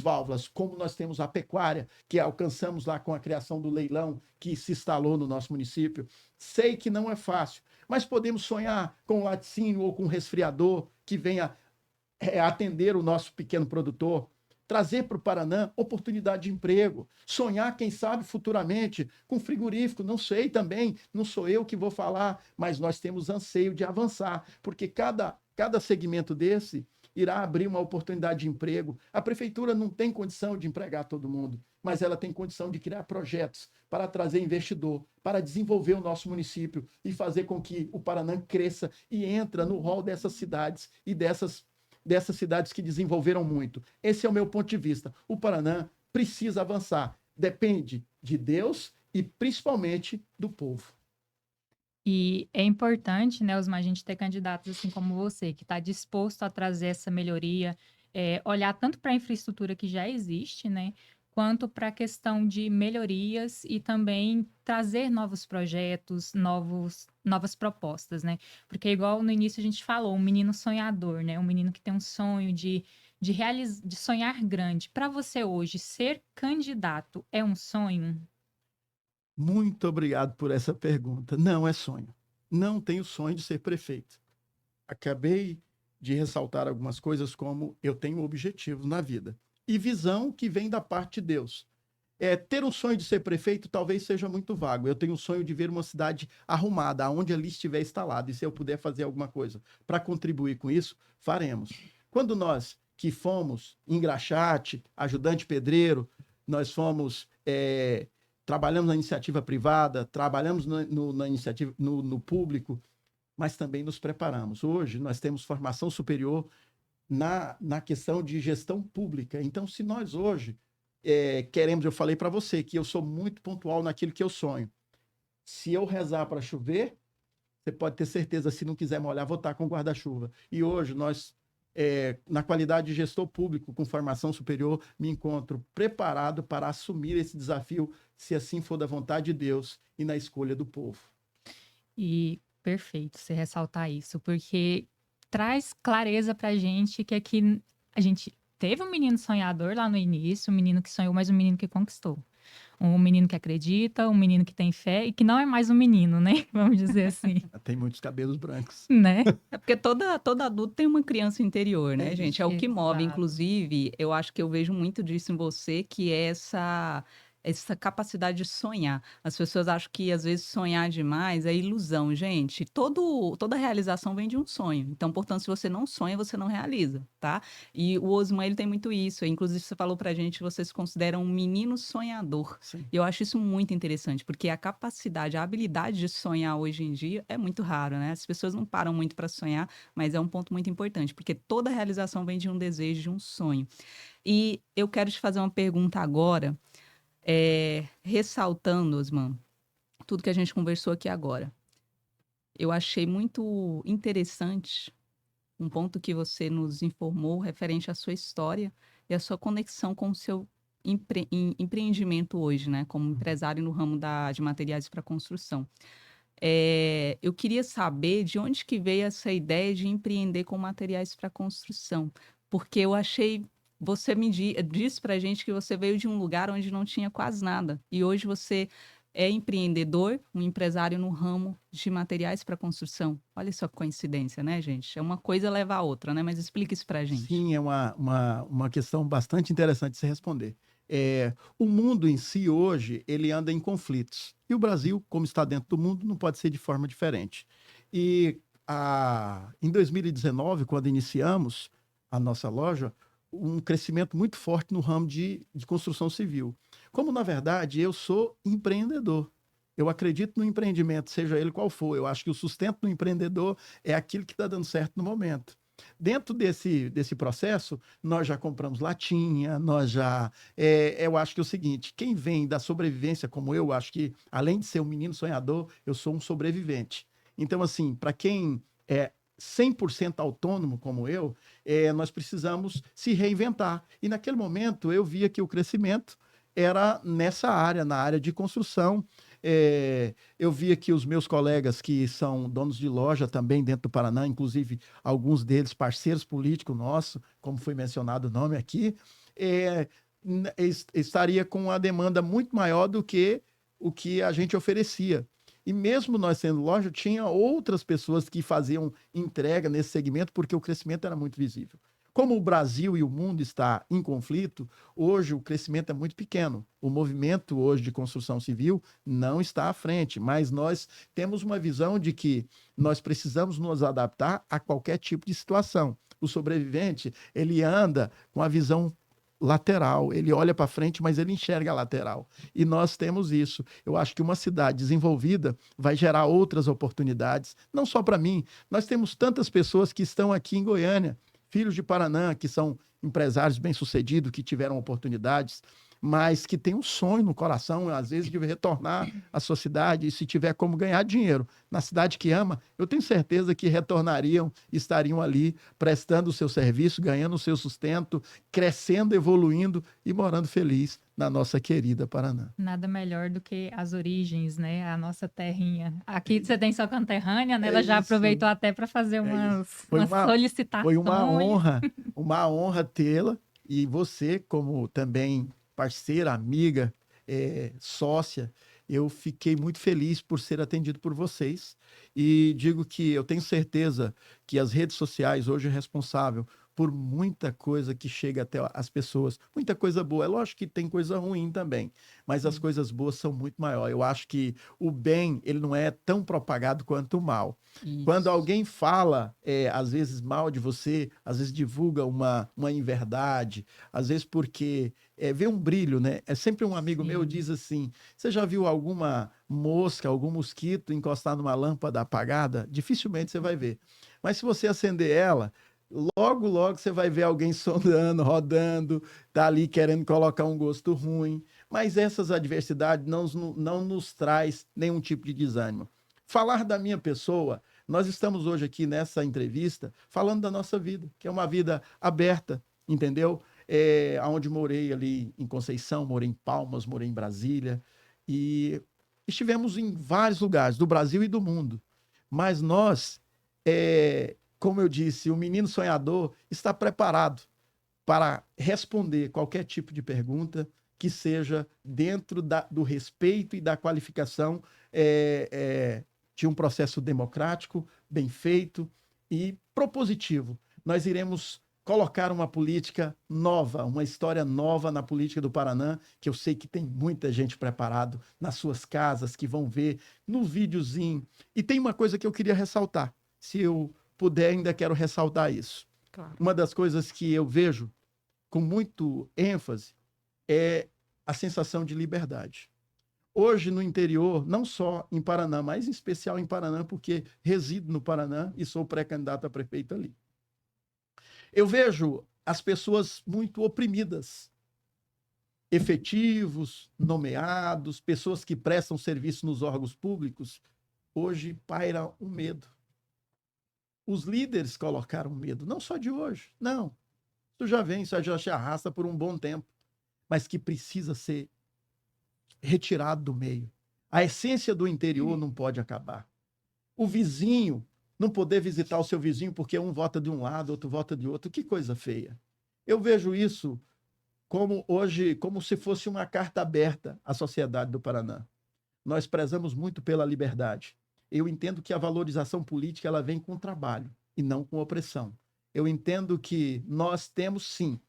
válvulas, como nós temos a pecuária, que alcançamos lá com a criação do leilão, que se instalou no nosso município. Sei que não é fácil, mas podemos sonhar com um laticínio ou com um resfriador que venha atender o nosso pequeno produtor, trazer para o Paraná oportunidade de emprego, sonhar, quem sabe, futuramente com frigorífico, não sei também, não sou eu que vou falar, mas nós temos anseio de avançar, porque cada segmento desse irá abrir uma oportunidade de emprego. A prefeitura não tem condição de empregar todo mundo, mas ela tem condição de criar projetos para trazer investidor, para desenvolver o nosso município e fazer com que o Paraná cresça e entre no rol dessas cidades e dessas cidades que desenvolveram muito. Esse é o meu ponto de vista. O Paraná precisa avançar. Depende de Deus e principalmente do povo.
E é importante, né, Osmar, a gente ter candidatos assim como você, que está disposto a trazer essa melhoria, olhar tanto para a infraestrutura que já existe, né, quanto para a questão de melhorias e também trazer novos projetos, novas propostas, né? Porque igual no início a gente falou, um menino sonhador, né? Um menino que tem um sonho de sonhar grande. Para você hoje, ser candidato é um sonho?
Muito obrigado por essa pergunta. Não é sonho. Não tenho sonho de ser prefeito. Acabei de ressaltar algumas coisas como eu tenho objetivos na vida e visão que vem da parte de Deus. Ter um sonho de ser prefeito talvez seja muito vago. Eu tenho um sonho de ver uma cidade arrumada, aonde ali estiver instalado. E se eu puder fazer alguma coisa para contribuir com isso, faremos. Quando nós que fomos engraxate, ajudante pedreiro, nós fomos trabalhamos na iniciativa privada, trabalhamos na iniciativa no público, mas também nos preparamos. Hoje nós temos formação superior na questão de gestão pública. Então, se nós hoje queremos, eu falei para você que eu sou muito pontual naquilo que eu sonho. Se eu rezar para chover, você pode ter certeza, se não quiser molhar, vou estar com guarda-chuva. E hoje nós, na qualidade de gestor público com formação superior, me encontro preparado para assumir esse desafio, se assim for da vontade de Deus e na escolha do povo.
E perfeito você ressaltar isso, porque traz clareza pra gente que aqui a gente teve um menino sonhador lá no início, um menino que sonhou, mas um menino que conquistou. Um menino que acredita, um menino que tem fé e que não é mais um menino, né? Vamos dizer assim.
Tem muitos cabelos brancos.
Né?
É porque todo adulto tem uma criança interior, né, gente? É o que move.
Exato.
Inclusive, eu acho que eu vejo muito disso em você, que é essa capacidade de sonhar. As pessoas acham que, às vezes, sonhar demais é ilusão. Gente, toda realização vem de um sonho. Então, portanto, se você não sonha, você não realiza, tá? E o Osmar, ele tem muito isso. Inclusive, você falou pra gente que você se considera um menino sonhador.
Sim.
E eu acho isso muito interessante, porque a capacidade, a habilidade de sonhar hoje em dia é muito raro, né? As pessoas não param muito para sonhar, mas é um ponto muito importante, porque toda realização vem de um desejo, de um sonho. E eu quero te fazer uma pergunta agora, ressaltando, Osman, tudo que a gente conversou aqui agora. Eu achei muito interessante um ponto que você nos informou referente à sua história e à sua conexão com o seu empreendimento hoje, né? Como empresário no ramo de materiais para construção. Eu queria saber de onde que veio essa ideia de empreender com materiais para construção, porque eu achei, você disse para a gente que você veio de um lugar onde não tinha quase nada, e hoje você é empreendedor, um empresário no ramo de materiais para construção. Olha só que coincidência, né, gente? É uma coisa leva a outra, né? Mas explica isso para a gente.
Sim, é uma questão bastante interessante de se responder. O mundo em si hoje, ele anda em conflitos. E o Brasil, como está dentro do mundo, não pode ser de forma diferente. E em 2019, quando iniciamos a nossa loja, um crescimento muito forte no ramo de construção civil. Como, na verdade, eu sou empreendedor. Eu acredito no empreendimento, seja ele qual for. Eu acho que o sustento do empreendedor é aquilo que está dando certo no momento. Dentro desse processo, nós já compramos latinha, nós já... eu acho que é o seguinte, quem vem da sobrevivência como eu, acho que, além de ser um menino sonhador, eu sou um sobrevivente. Então, assim, para quem é 100% autônomo como eu, nós precisamos se reinventar. E naquele momento eu via que o crescimento era nessa área, na área de construção. Eu via que os meus colegas que são donos de loja também dentro do Paraná, inclusive alguns deles parceiros políticos nossos, como foi mencionado o nome aqui, estaria com uma demanda muito maior do que o que a gente oferecia. E mesmo nós sendo loja, tinha outras pessoas que faziam entrega nesse segmento, porque o crescimento era muito visível. Como o Brasil e o mundo está em conflito, hoje o crescimento é muito pequeno. O movimento hoje de construção civil não está à frente, mas nós temos uma visão de que nós precisamos nos adaptar a qualquer tipo de situação. O sobrevivente, ele anda com a visão lateral, ele olha para frente, mas ele enxerga a lateral. E nós temos isso. Eu acho que uma cidade desenvolvida vai gerar outras oportunidades, não só para mim. Nós temos tantas pessoas que estão aqui em Goiânia, filhos de Paraná, que são empresários bem-sucedidos, que tiveram oportunidades, mas que têm um sonho no coração, às vezes, de retornar à sua cidade, e se tiver como ganhar dinheiro na cidade que ama, eu tenho certeza que retornariam, estariam ali prestando o seu serviço, ganhando o seu sustento, crescendo, evoluindo e morando feliz na nossa querida Paraná.
Nada melhor do que as origens, né? A nossa terrinha. Aqui você tem sua conterrânea, né? Ela já aproveitou até para fazer umas solicitações.
Foi uma honra tê-la, e você, como também parceira, amiga, sócia, eu fiquei muito feliz por ser atendido por vocês, e digo que eu tenho certeza que as redes sociais hoje é responsável por muita coisa que chega até as pessoas, muita coisa boa. É lógico que tem coisa ruim também, mas as coisas boas são muito maiores. Eu acho que o bem, ele não é tão propagado quanto o mal.
Isso.
Quando alguém fala, às vezes, mal de você, às vezes divulga uma inverdade, às vezes porque vê um brilho, né? É sempre um amigo meu diz assim, você já viu alguma mosca, algum mosquito encostar numa lâmpada apagada? Dificilmente você vai ver. Mas se você acender ela, logo, logo você vai ver alguém sondando, rodando, tá ali querendo colocar um gosto ruim. Mas essas adversidades não nos traz nenhum tipo de desânimo. Falar da minha pessoa, nós estamos hoje aqui nessa entrevista falando da nossa vida, que é uma vida aberta, entendeu? Onde morei ali em Conceição, morei em Palmas, morei em Brasília, e estivemos em vários lugares do Brasil e do mundo. Mas nós, como eu disse, o menino sonhador está preparado para responder qualquer tipo de pergunta que seja dentro do respeito e da qualificação de um processo democrático, bem feito e propositivo. Nós iremos colocar uma política nova, uma história nova na política do Paraná, que eu sei que tem muita gente preparado nas suas casas, que vão ver no videozinho. E tem uma coisa que eu queria ressaltar, se eu puder, ainda quero ressaltar isso.
Claro.
Uma das coisas que eu vejo com muito ênfase é a sensação de liberdade. Hoje, no interior, não só em Paraná, mas em especial em Paraná, porque resido no Paraná e sou pré-candidato a prefeito ali. Eu vejo as pessoas muito oprimidas, efetivos, nomeados, pessoas que prestam serviço nos órgãos públicos. Hoje paira um medo. Os líderes colocaram medo, não só de hoje, não. Isso já vem, isso já se arrasta por um bom tempo, mas que precisa ser retirado do meio. A essência do interior não pode acabar. O vizinho, não poder visitar o seu vizinho porque um vota de um lado, outro vota de outro, que coisa feia. Eu vejo isso como hoje, como se fosse uma carta aberta à sociedade do Paraná. Nós prezamos muito pela liberdade. Eu entendo que a valorização política ela vem com trabalho e não com opressão. Eu entendo que nós temos, sim,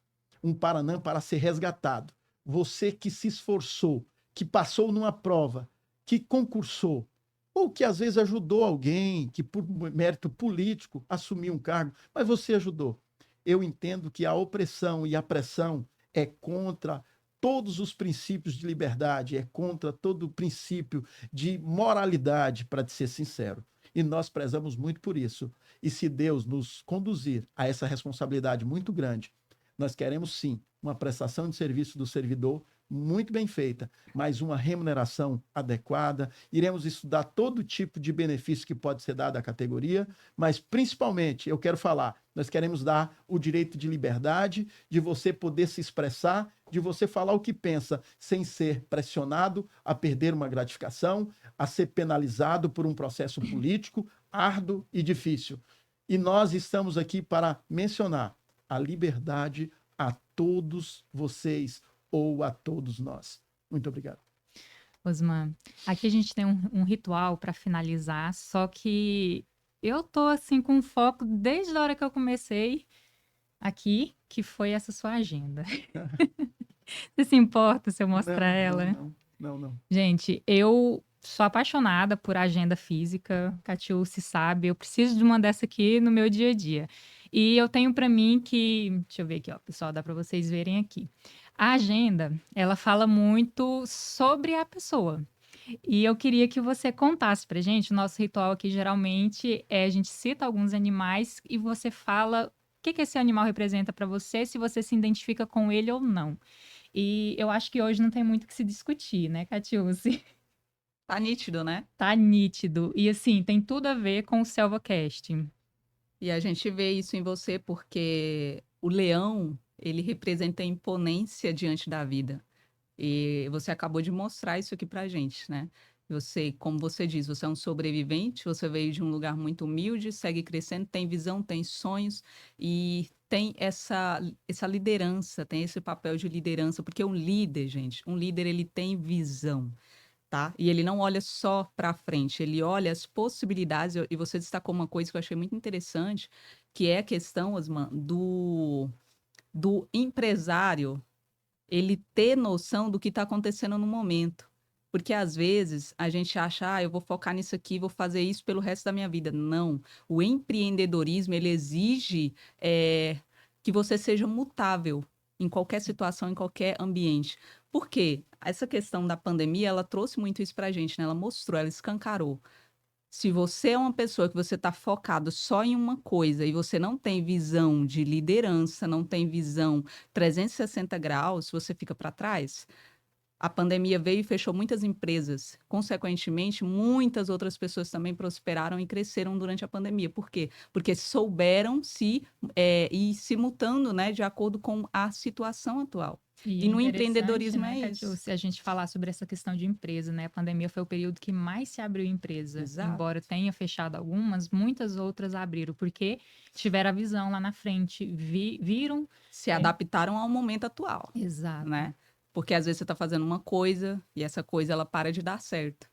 um Paraná para ser resgatado. Você que se esforçou, que passou numa prova, que concursou, ou que às vezes ajudou alguém, que por mérito político assumiu um cargo, mas você ajudou. Eu entendo que a opressão e a pressão é contra todos os princípios de liberdade, é contra todo o princípio de moralidade, para ser sincero. e nós prezamos muito por isso. E se Deus nos conduzir a essa responsabilidade muito grande, nós queremos sim uma prestação de serviço do servidor muito bem feita, mas uma remuneração adequada. Iremos estudar todo tipo de benefício que pode ser dado à categoria, mas principalmente, eu quero falar, nós queremos dar o direito de liberdade, de você poder se expressar, de você falar o que pensa, sem ser pressionado a perder uma gratificação, a ser penalizado por um processo político árduo e difícil. E nós estamos aqui para mencionar a liberdade a todos vocês, ou a todos nós. Muito obrigado.
Osman, aqui a gente tem um ritual para finalizar, só que eu tô assim com foco desde a hora que eu comecei aqui, que foi essa sua agenda. Você se importa se eu mostrar ela?
Não.
Gente, eu sou apaixonada por agenda física, Catiúce sabe, eu preciso de uma dessa aqui no meu dia a dia. E eu tenho para mim que, deixa eu ver aqui, ó, pessoal, dá para vocês verem aqui. A agenda, ela fala muito sobre a pessoa. E eu queria que você contasse pra gente, o nosso ritual aqui geralmente é a gente cita alguns animais e você fala o que esse animal representa para você, se você se identifica com ele ou não. E eu acho que hoje não tem muito o que se discutir, né, Catiúce?
Tá nítido, né?
Tá nítido. E assim, tem tudo a ver com o SelvaCast.
E a gente vê isso em você porque o leão, ele representa a imponência diante da vida. E você acabou de mostrar isso aqui pra gente, né? Você, como você diz, você é um sobrevivente, você veio de um lugar muito humilde, segue crescendo, tem visão, tem sonhos e tem essa liderança, tem esse papel de liderança, porque um líder, gente, um líder ele tem visão. Tá? E ele não olha só para frente, ele olha as possibilidades. E você destacou uma coisa que eu achei muito interessante, que é a questão, Osman, do empresário ele ter noção do que está acontecendo no momento. Porque às vezes a gente acha, eu vou focar nisso aqui, vou fazer isso pelo resto da minha vida. Não. O empreendedorismo, ele exige que você seja mutável em qualquer situação, em qualquer ambiente. Por quê? Essa questão da pandemia, ela trouxe muito isso para a gente, né? Ela mostrou, ela escancarou. Se você é uma pessoa que você está focado só em uma coisa e você não tem visão de liderança, não tem visão 360 graus, você fica para trás. A pandemia veio e fechou muitas empresas. Consequentemente, muitas outras pessoas também prosperaram e cresceram durante a pandemia. Por quê? Porque souberam ir se mutando, né, de acordo com a situação atual. E no empreendedorismo é isso.
Se a gente falar sobre essa questão de empresa, né? A pandemia foi o período que mais se abriu empresa.
Exato.
Embora tenha fechado algumas, muitas outras abriram, porque tiveram a visão lá na frente, viram...
Se adaptaram ao momento atual.
Exato.
Né? Porque às vezes você está fazendo uma coisa e essa coisa ela para de dar certo.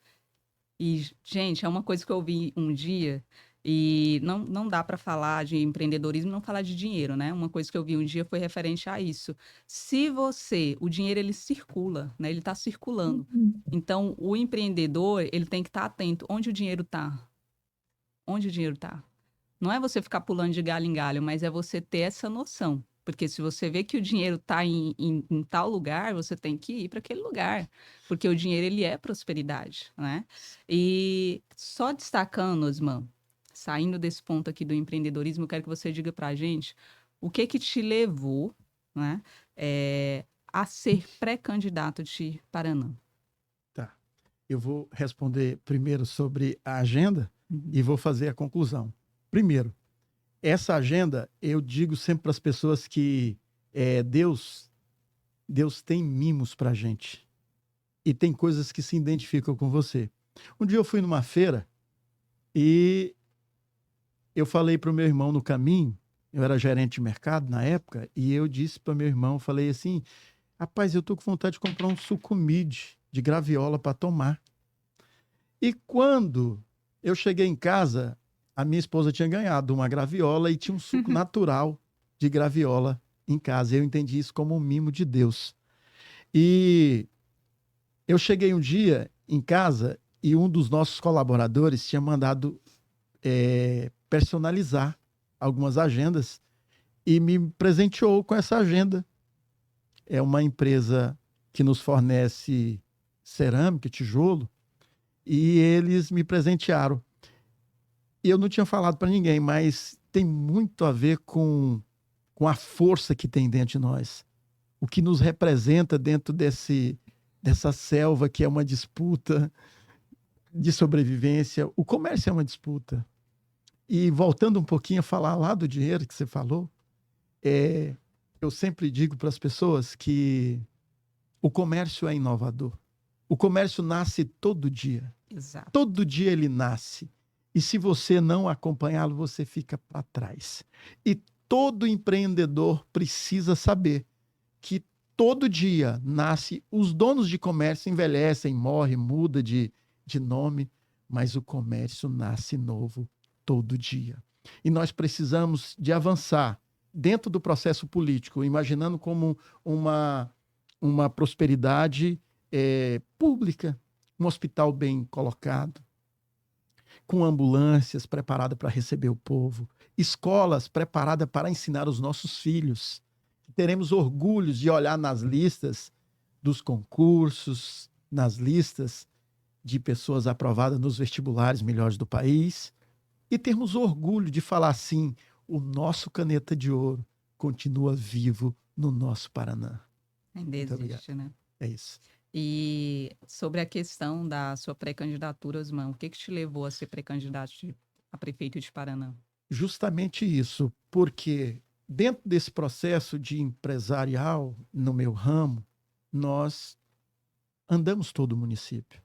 E, gente, é uma coisa que eu vi um dia e não dá para falar de empreendedorismo e não falar de dinheiro, né? Uma coisa que eu vi um dia foi referente a isso. O dinheiro ele circula, né? Ele está circulando. Então, o empreendedor, ele tem que estar atento onde o dinheiro está. Onde o dinheiro está. Não é você ficar pulando de galho em galho, mas é você ter essa noção. Porque se você vê que o dinheiro está em tal lugar, você tem que ir para aquele lugar. Porque o dinheiro, ele é prosperidade, né? E só destacando, Osman, saindo desse ponto aqui do empreendedorismo, eu quero que você diga para a gente o que te levou, né, a ser pré-candidato de Paraná.
Tá. Eu vou responder primeiro sobre a agenda e vou fazer a conclusão. Primeiro, essa agenda, eu digo sempre para as pessoas que Deus tem mimos para a gente. E tem coisas que se identificam com você. Um dia eu fui numa feira e eu falei para o meu irmão no caminho, eu era gerente de mercado na época, e eu disse para o meu irmão, falei assim, rapaz, eu tô com vontade de comprar um sucumide de graviola para tomar. E quando eu cheguei em casa, a minha esposa tinha ganhado uma graviola e tinha um suco natural de graviola em casa. Eu entendi isso como um mimo de Deus. E eu cheguei um dia em casa e um dos nossos colaboradores tinha mandado personalizar algumas agendas e me presenteou com essa agenda. É uma empresa que nos fornece cerâmica, tijolo, e eles me presentearam. E eu não tinha falado para ninguém, mas tem muito a ver com a força que tem dentro de nós. O que nos representa dentro dessa selva que é uma disputa de sobrevivência. O comércio é uma disputa. E voltando um pouquinho a falar lá do dinheiro que você falou, eu sempre digo para as pessoas que o comércio é inovador. O comércio nasce todo dia.
Exato.
Todo dia ele nasce. E se você não acompanhá-lo, você fica para trás. E todo empreendedor precisa saber que todo dia nasce, os donos de comércio envelhecem, morrem, muda de nome, mas o comércio nasce novo todo dia. E nós precisamos de avançar dentro do processo político, imaginando como uma prosperidade pública, um hospital bem colocado, com ambulâncias preparadas para receber o povo, escolas preparadas para ensinar os nossos filhos. Teremos orgulho de olhar nas listas dos concursos, nas listas de pessoas aprovadas nos vestibulares melhores do país, e termos orgulho de falar assim: o nosso Caneta de Ouro continua vivo no nosso Paraná.
Ainda existe, né?
É isso.
E sobre a questão da sua pré-candidatura, Osman, o que te levou a ser pré-candidato a prefeito de Paraná?
Justamente isso, porque dentro desse processo de empresarial, no meu ramo, nós andamos todo o município.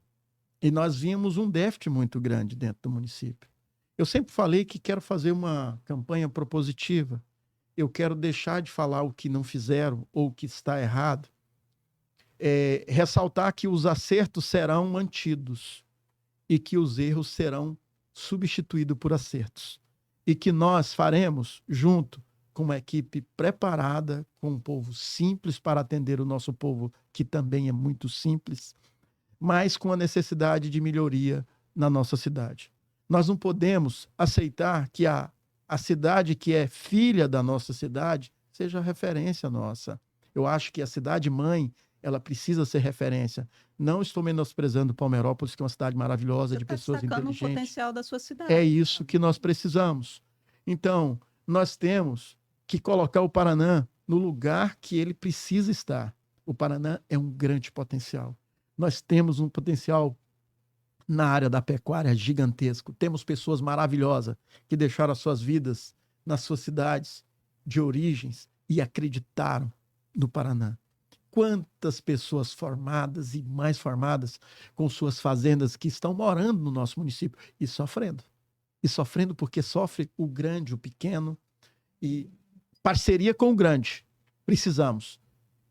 E nós vimos um déficit muito grande dentro do município. Eu sempre falei que quero fazer uma campanha propositiva. Eu quero deixar de falar o que não fizeram ou o que está errado. Ressaltar que os acertos serão mantidos e que os erros serão substituídos por acertos. E que nós faremos, junto com uma equipe preparada, com um povo simples para atender o nosso povo, que também é muito simples, mas com a necessidade de melhoria na nossa cidade. Nós não podemos aceitar que a cidade que é filha da nossa cidade seja referência nossa. Eu acho que a cidade-mãe, ela precisa ser referência. Não estou menosprezando Palmeirópolis, que é uma cidade maravilhosa,
Você
de
está
pessoas
destacando o
inteligentes.
potencial da sua cidade.
É isso que nós precisamos. Então, nós temos que colocar o Paraná no lugar que ele precisa estar. O Paraná é um grande potencial. Nós temos um potencial na área da pecuária gigantesco. Temos pessoas maravilhosas que deixaram as suas vidas nas suas cidades de origens e acreditaram no Paraná. Quantas pessoas formadas e mais formadas com suas fazendas que estão morando no nosso município e sofrendo. E sofrendo porque sofre o grande, o pequeno, e parceria com o grande. Precisamos.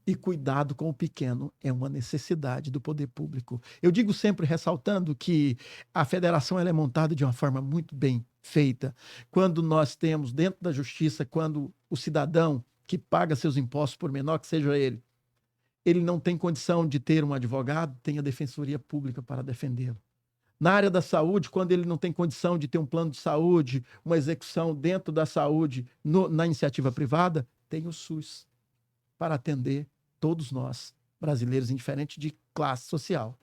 E cuidado com o pequeno é uma necessidade do poder público. Eu digo sempre, ressaltando, que a federação ela é montada de uma forma muito bem feita. Quando nós temos dentro da justiça, quando o cidadão que paga seus impostos, por menor que seja ele não tem condição de ter um advogado, tem a defensoria pública para defendê-lo. Na área da saúde, quando ele não tem condição de ter um plano de saúde, uma execução dentro da saúde, na iniciativa privada, tem o SUS para atender todos nós, brasileiros, indiferente de classe social.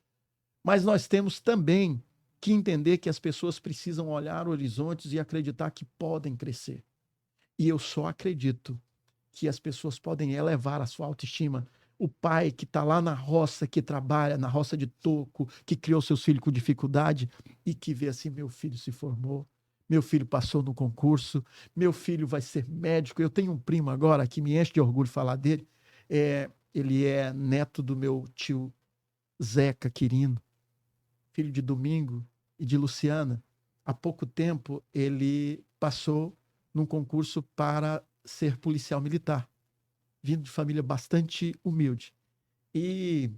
Mas nós temos também que entender que as pessoas precisam olhar horizontes e acreditar que podem crescer. E eu só acredito que as pessoas podem elevar a sua autoestima. O pai que está lá na roça, que trabalha na roça de toco, que criou seus filhos com dificuldade e que vê assim: meu filho se formou, meu filho passou no concurso, meu filho vai ser médico. Eu tenho um primo agora que me enche de orgulho falar dele. Ele é neto do meu tio Zeca Quirino, filho de Domingo e de Luciana. Há pouco tempo ele passou num concurso para ser policial militar, vindo de família bastante humilde. E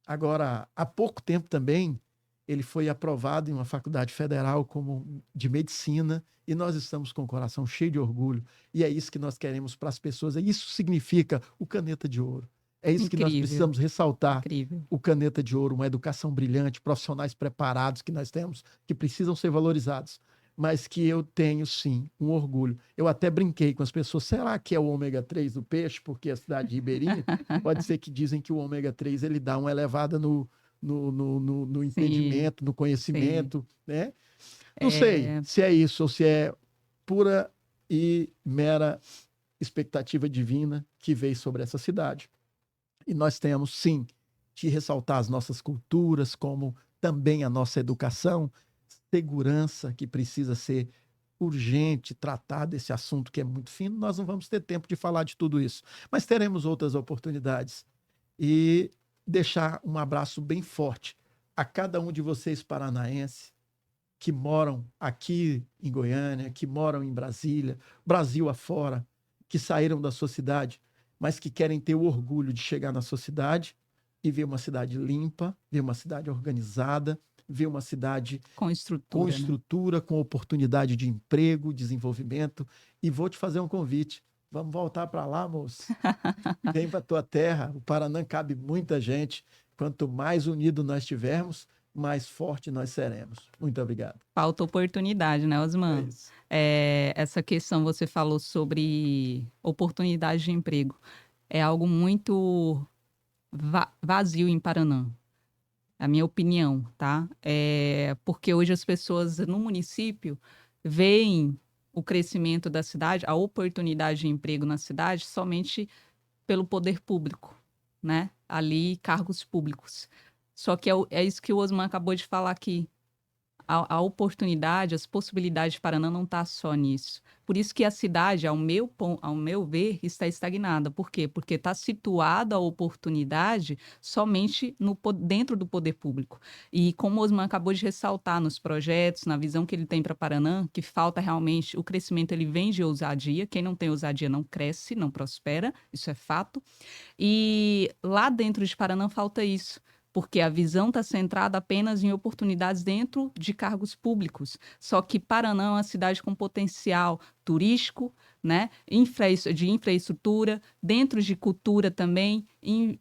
agora, há pouco tempo também, ele foi aprovado em uma faculdade federal como de medicina, e nós estamos com o coração cheio de orgulho. E é isso que nós queremos para as pessoas. E isso significa o Caneta de Ouro. É isso que nós precisamos ressaltar.
Incrível.
O Caneta de Ouro, uma educação brilhante, profissionais preparados que nós temos, que precisam ser valorizados. Mas que eu tenho, sim, um orgulho. Eu até brinquei com as pessoas: será que é o ômega 3 do peixe? Porque a cidade de Ribeirinha, pode ser que dizem que o ômega 3 ele dá uma elevada no entendimento, no conhecimento, né? Não sei se é isso ou se é pura e mera expectativa divina que veio sobre essa cidade. E nós temos, sim, que ressaltar as nossas culturas, como também a nossa educação, segurança, que precisa ser urgente tratar desse assunto que é muito fino. Nós não vamos ter tempo de falar de tudo isso, mas teremos outras oportunidades. E deixar um abraço bem forte a cada um de vocês paranaenses que moram aqui em Goiânia, que moram em Brasília, Brasil afora, que saíram da sua cidade, mas que querem ter o orgulho de chegar na sua cidade e ver uma cidade limpa, ver uma cidade organizada, ver uma cidade
Com
com
estrutura, né?
estrutura, com oportunidade de emprego, desenvolvimento. E vou te fazer um convite. Vamos voltar para lá, moço. Vem para a tua terra. O Paraná cabe muita gente. Quanto mais unido nós estivermos, mais forte nós seremos. Muito obrigado.
Falta oportunidade, né,
É
Osman?
isso.
Essa questão você falou sobre oportunidade de emprego. É algo muito vazio em Paraná, a minha opinião, tá? Porque hoje as pessoas no município veem o crescimento da cidade, a oportunidade de emprego na cidade somente pelo poder público, né? Ali, cargos públicos. Só que é isso que o Osman acabou de falar aqui. A oportunidade, as possibilidades de Paraná não está só nisso. Por isso que a cidade, ao meu ver, está estagnada. Por quê? Porque está situada a oportunidade somente dentro do poder público. E como o Osman acabou de ressaltar nos projetos, na visão que ele tem para Paraná, que falta realmente, o crescimento ele vem de ousadia. Quem não tem ousadia não cresce, não prospera, isso é fato. E lá dentro de Paraná falta isso, porque a visão está centrada apenas em oportunidades dentro de cargos públicos. Só que Paraná é uma cidade com potencial turístico, né? De infraestrutura, dentro de cultura também,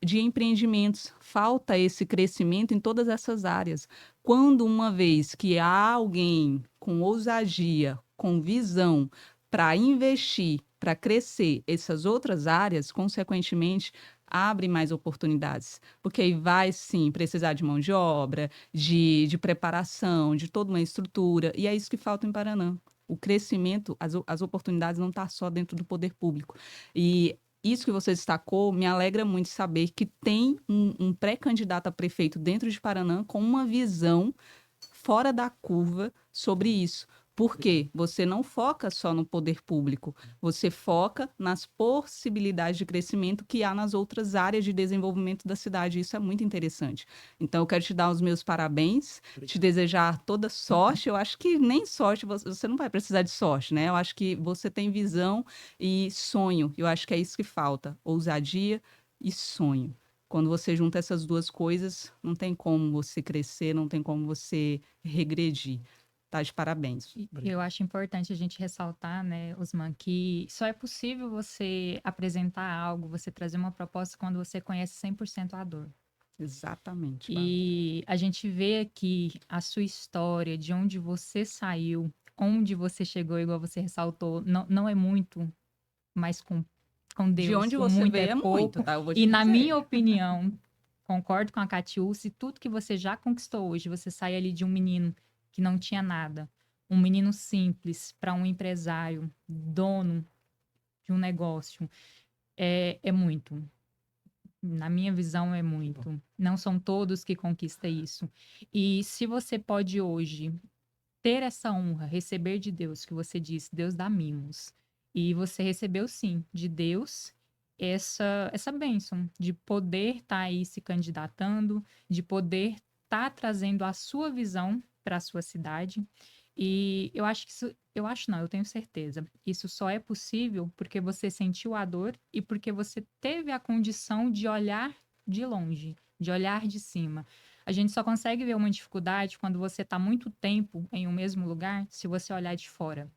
de empreendimentos. Falta esse crescimento em todas essas áreas. Quando uma vez que há alguém com ousadia, com visão para investir, para crescer essas outras áreas, consequentemente, abre mais oportunidades, porque aí vai sim precisar de mão de obra, de preparação, de toda uma estrutura, e é isso que falta em Paraná. O crescimento, as oportunidades não estão só dentro do poder público. E isso que você destacou me alegra muito saber que tem um pré-candidato a prefeito dentro de Paraná com uma visão fora da curva sobre isso. Porque você não foca só no poder público, você foca nas possibilidades de crescimento que há nas outras áreas de desenvolvimento da cidade. Isso é muito interessante. Então, eu quero te dar os meus parabéns, te desejar toda sorte. Eu acho que nem sorte, você não vai precisar de sorte, né? Eu acho que você tem visão e sonho. Eu acho que é isso que falta: ousadia e sonho. Quando você junta essas duas coisas, não tem como você crescer, não tem como você regredir. Tá de parabéns.
E eu acho importante a gente ressaltar, né, Osman, que só é possível você apresentar algo, você trazer uma proposta quando você conhece 100% a dor.
Exatamente.
E a gente vê aqui a sua história, de onde você saiu, onde você chegou, igual você ressaltou, não é muito, mas com
De
Deus,
onde
o
você
muito
veio
é
é muito,
pouco.
tá? Eu vou
E
te
na
dizer.
minha opinião, concordo com a Catiúce, tudo que você já conquistou hoje, você sai ali de um menino que não tinha nada, um menino simples, para um empresário, dono de um negócio, é muito. Na minha visão, é muito. Não são todos que conquistam isso. E se você pode hoje ter essa honra, receber de Deus, que você disse, Deus dá mimos. E você recebeu, sim, de Deus essa bênção de poder estar aí se candidatando, de poder estar trazendo a sua visão para a sua cidade. E eu acho que isso, eu acho não, eu tenho certeza. Isso só é possível porque você sentiu a dor e porque você teve a condição de olhar de longe, de olhar de cima. A gente só consegue ver uma dificuldade quando você está muito tempo em um mesmo lugar, se você olhar de fora.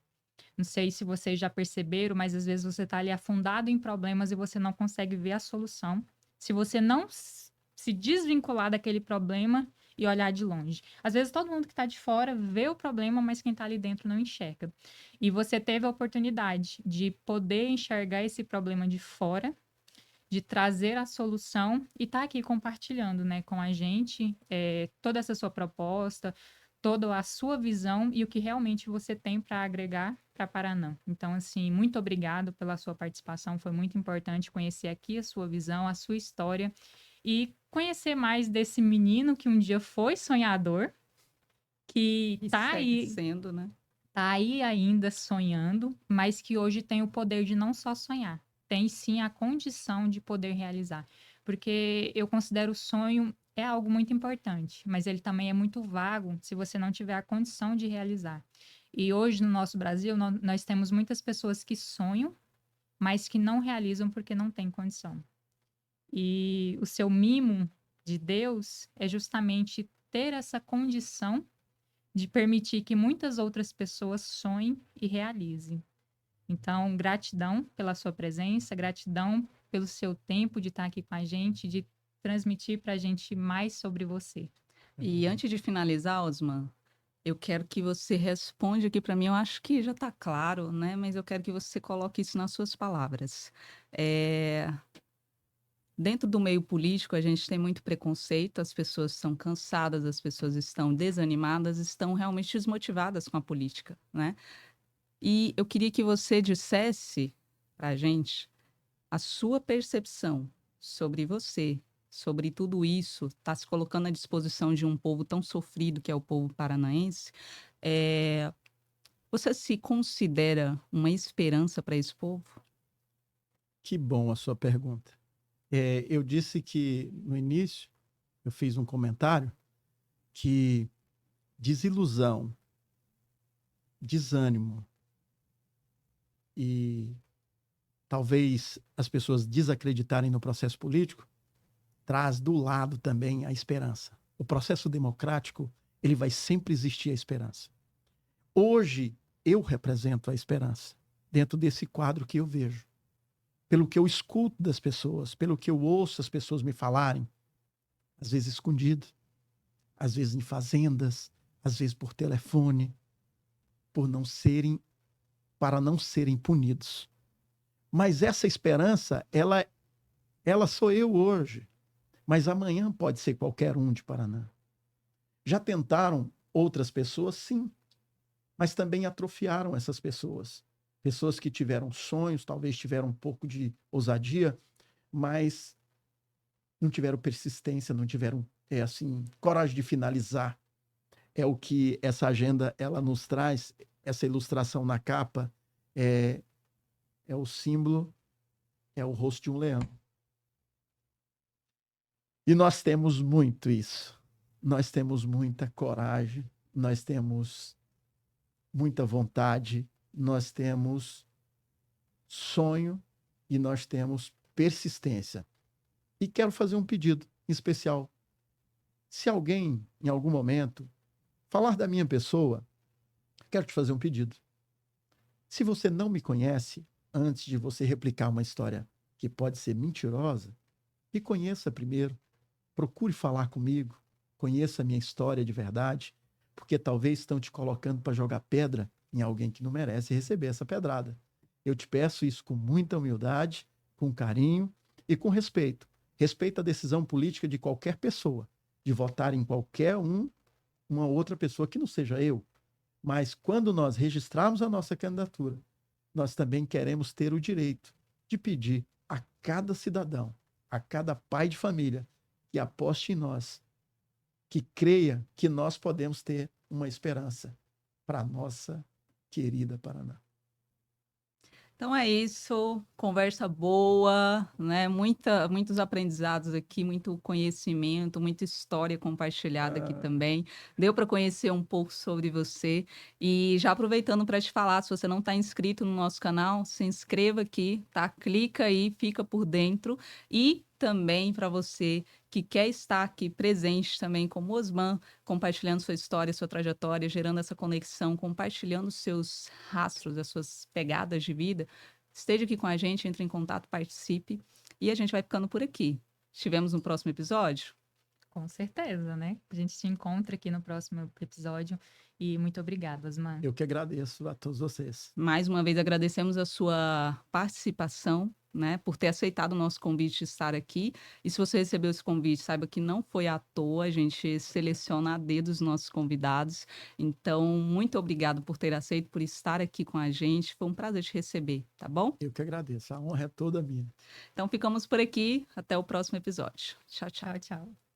Não sei se vocês já perceberam, mas às vezes você está ali afundado em problemas e você não consegue ver a solução. Se você não se desvincular daquele problema e olhar de longe. Às vezes todo mundo que está de fora vê o problema, mas quem está ali dentro não enxerga. E você teve a oportunidade de poder enxergar esse problema de fora, de trazer a solução e tá aqui compartilhando, né, com a gente toda essa sua proposta, toda a sua visão e o que realmente você tem para agregar para Paraná. Então, assim, muito obrigado pela sua participação. Foi muito importante conhecer aqui a sua visão, a sua história e conhecer mais desse menino que um dia foi sonhador, que
E
tá
segue
aí,
sendo, né?
tá aí ainda sonhando, mas que hoje tem o poder de não só sonhar, tem sim a condição de poder realizar. Porque eu considero o sonho é algo muito importante, mas ele também é muito vago se você não tiver a condição de realizar. E hoje no nosso Brasil, nós temos muitas pessoas que sonham, mas que não realizam porque não têm condição. E o seu mimo de Deus é justamente ter essa condição de permitir que muitas outras pessoas sonhem e realizem. Então, gratidão pela sua presença, gratidão pelo seu tempo de estar aqui com a gente, de transmitir para a gente mais sobre você.
E antes de finalizar, Osman, eu quero que você responda aqui para mim. Eu acho que já está claro, né? Mas eu quero que você coloque isso nas suas palavras. Dentro do meio político, a gente tem muito preconceito, as pessoas estão cansadas, as pessoas estão desanimadas, estão realmente desmotivadas com a política, né? E eu queria que você dissesse para a gente a sua percepção sobre você, sobre tudo isso, está se colocando à disposição de um povo tão sofrido que é o povo paranaense. É, Você se considera uma esperança para esse povo?
Que bom a sua pergunta. Eu disse que no início eu fiz um comentário que desilusão, desânimo e talvez as pessoas desacreditarem no processo político traz do lado também a esperança. O processo democrático, ele vai sempre existir a esperança. Hoje eu represento a esperança dentro desse quadro que eu vejo. Pelo que eu escuto das pessoas, pelo que eu ouço as pessoas me falarem, às vezes escondido, às vezes em fazendas, às vezes por telefone, para não serem punidos. Mas essa esperança, ela sou eu hoje, mas amanhã pode ser qualquer um de Paraná. Já tentaram outras pessoas? Sim, mas também atrofiaram essas pessoas. Pessoas que tiveram sonhos, talvez tiveram um pouco de ousadia, mas não tiveram persistência, não tiveram, coragem de finalizar. É o que essa agenda ela nos traz, essa ilustração na capa é o símbolo, é o rosto de um leão. E nós temos muito isso. Nós temos muita coragem, nós temos muita vontade, nós temos sonho e nós temos persistência. E quero fazer um pedido em especial. Se alguém, em algum momento, falar da minha pessoa, quero te fazer um pedido. Se você não me conhece, antes de você replicar uma história que pode ser mentirosa, me conheça primeiro. Procure falar comigo, conheça a minha história de verdade, porque talvez estão te colocando para jogar pedra em alguém que não merece receber essa pedrada. Eu te peço isso com muita humildade, com carinho e com respeito. Respeito à decisão política de qualquer pessoa, de votar em qualquer uma outra pessoa que não seja eu. Mas quando nós registrarmos a nossa candidatura, nós também queremos ter o direito de pedir a cada cidadão, a cada pai de família, que aposte em nós, que creia que nós podemos ter uma esperança para a nossa querida Paraná.
Então é isso, conversa boa, né? Muitos aprendizados aqui, muito conhecimento, muita história compartilhada aqui também. Deu para conhecer um pouco sobre você. E já aproveitando para te falar, se você não está inscrito no nosso canal, se inscreva aqui, tá? Clica aí, fica por dentro. E também para você que quer estar aqui presente também como Osman, compartilhando sua história, sua trajetória, gerando essa conexão, compartilhando seus rastros, as suas pegadas de vida. Esteja aqui com a gente, entre em contato, participe e a gente vai ficando por aqui. Estivemos no próximo episódio?
Com certeza, né? A gente te encontra aqui no próximo episódio. E muito obrigada, Osmar.
Eu que agradeço a todos vocês.
Mais uma vez agradecemos a sua participação, né, por ter aceitado o nosso convite de estar aqui. E se você recebeu esse convite, saiba que não foi à toa, a gente seleciona a dedo os nossos convidados. Então, muito obrigado por ter aceito, por estar aqui com a gente. Foi um prazer te receber, tá bom?
Eu que agradeço. A honra é toda minha.
Então, ficamos por aqui. Até o próximo episódio. Tchau, tchau.
Tchau, tchau.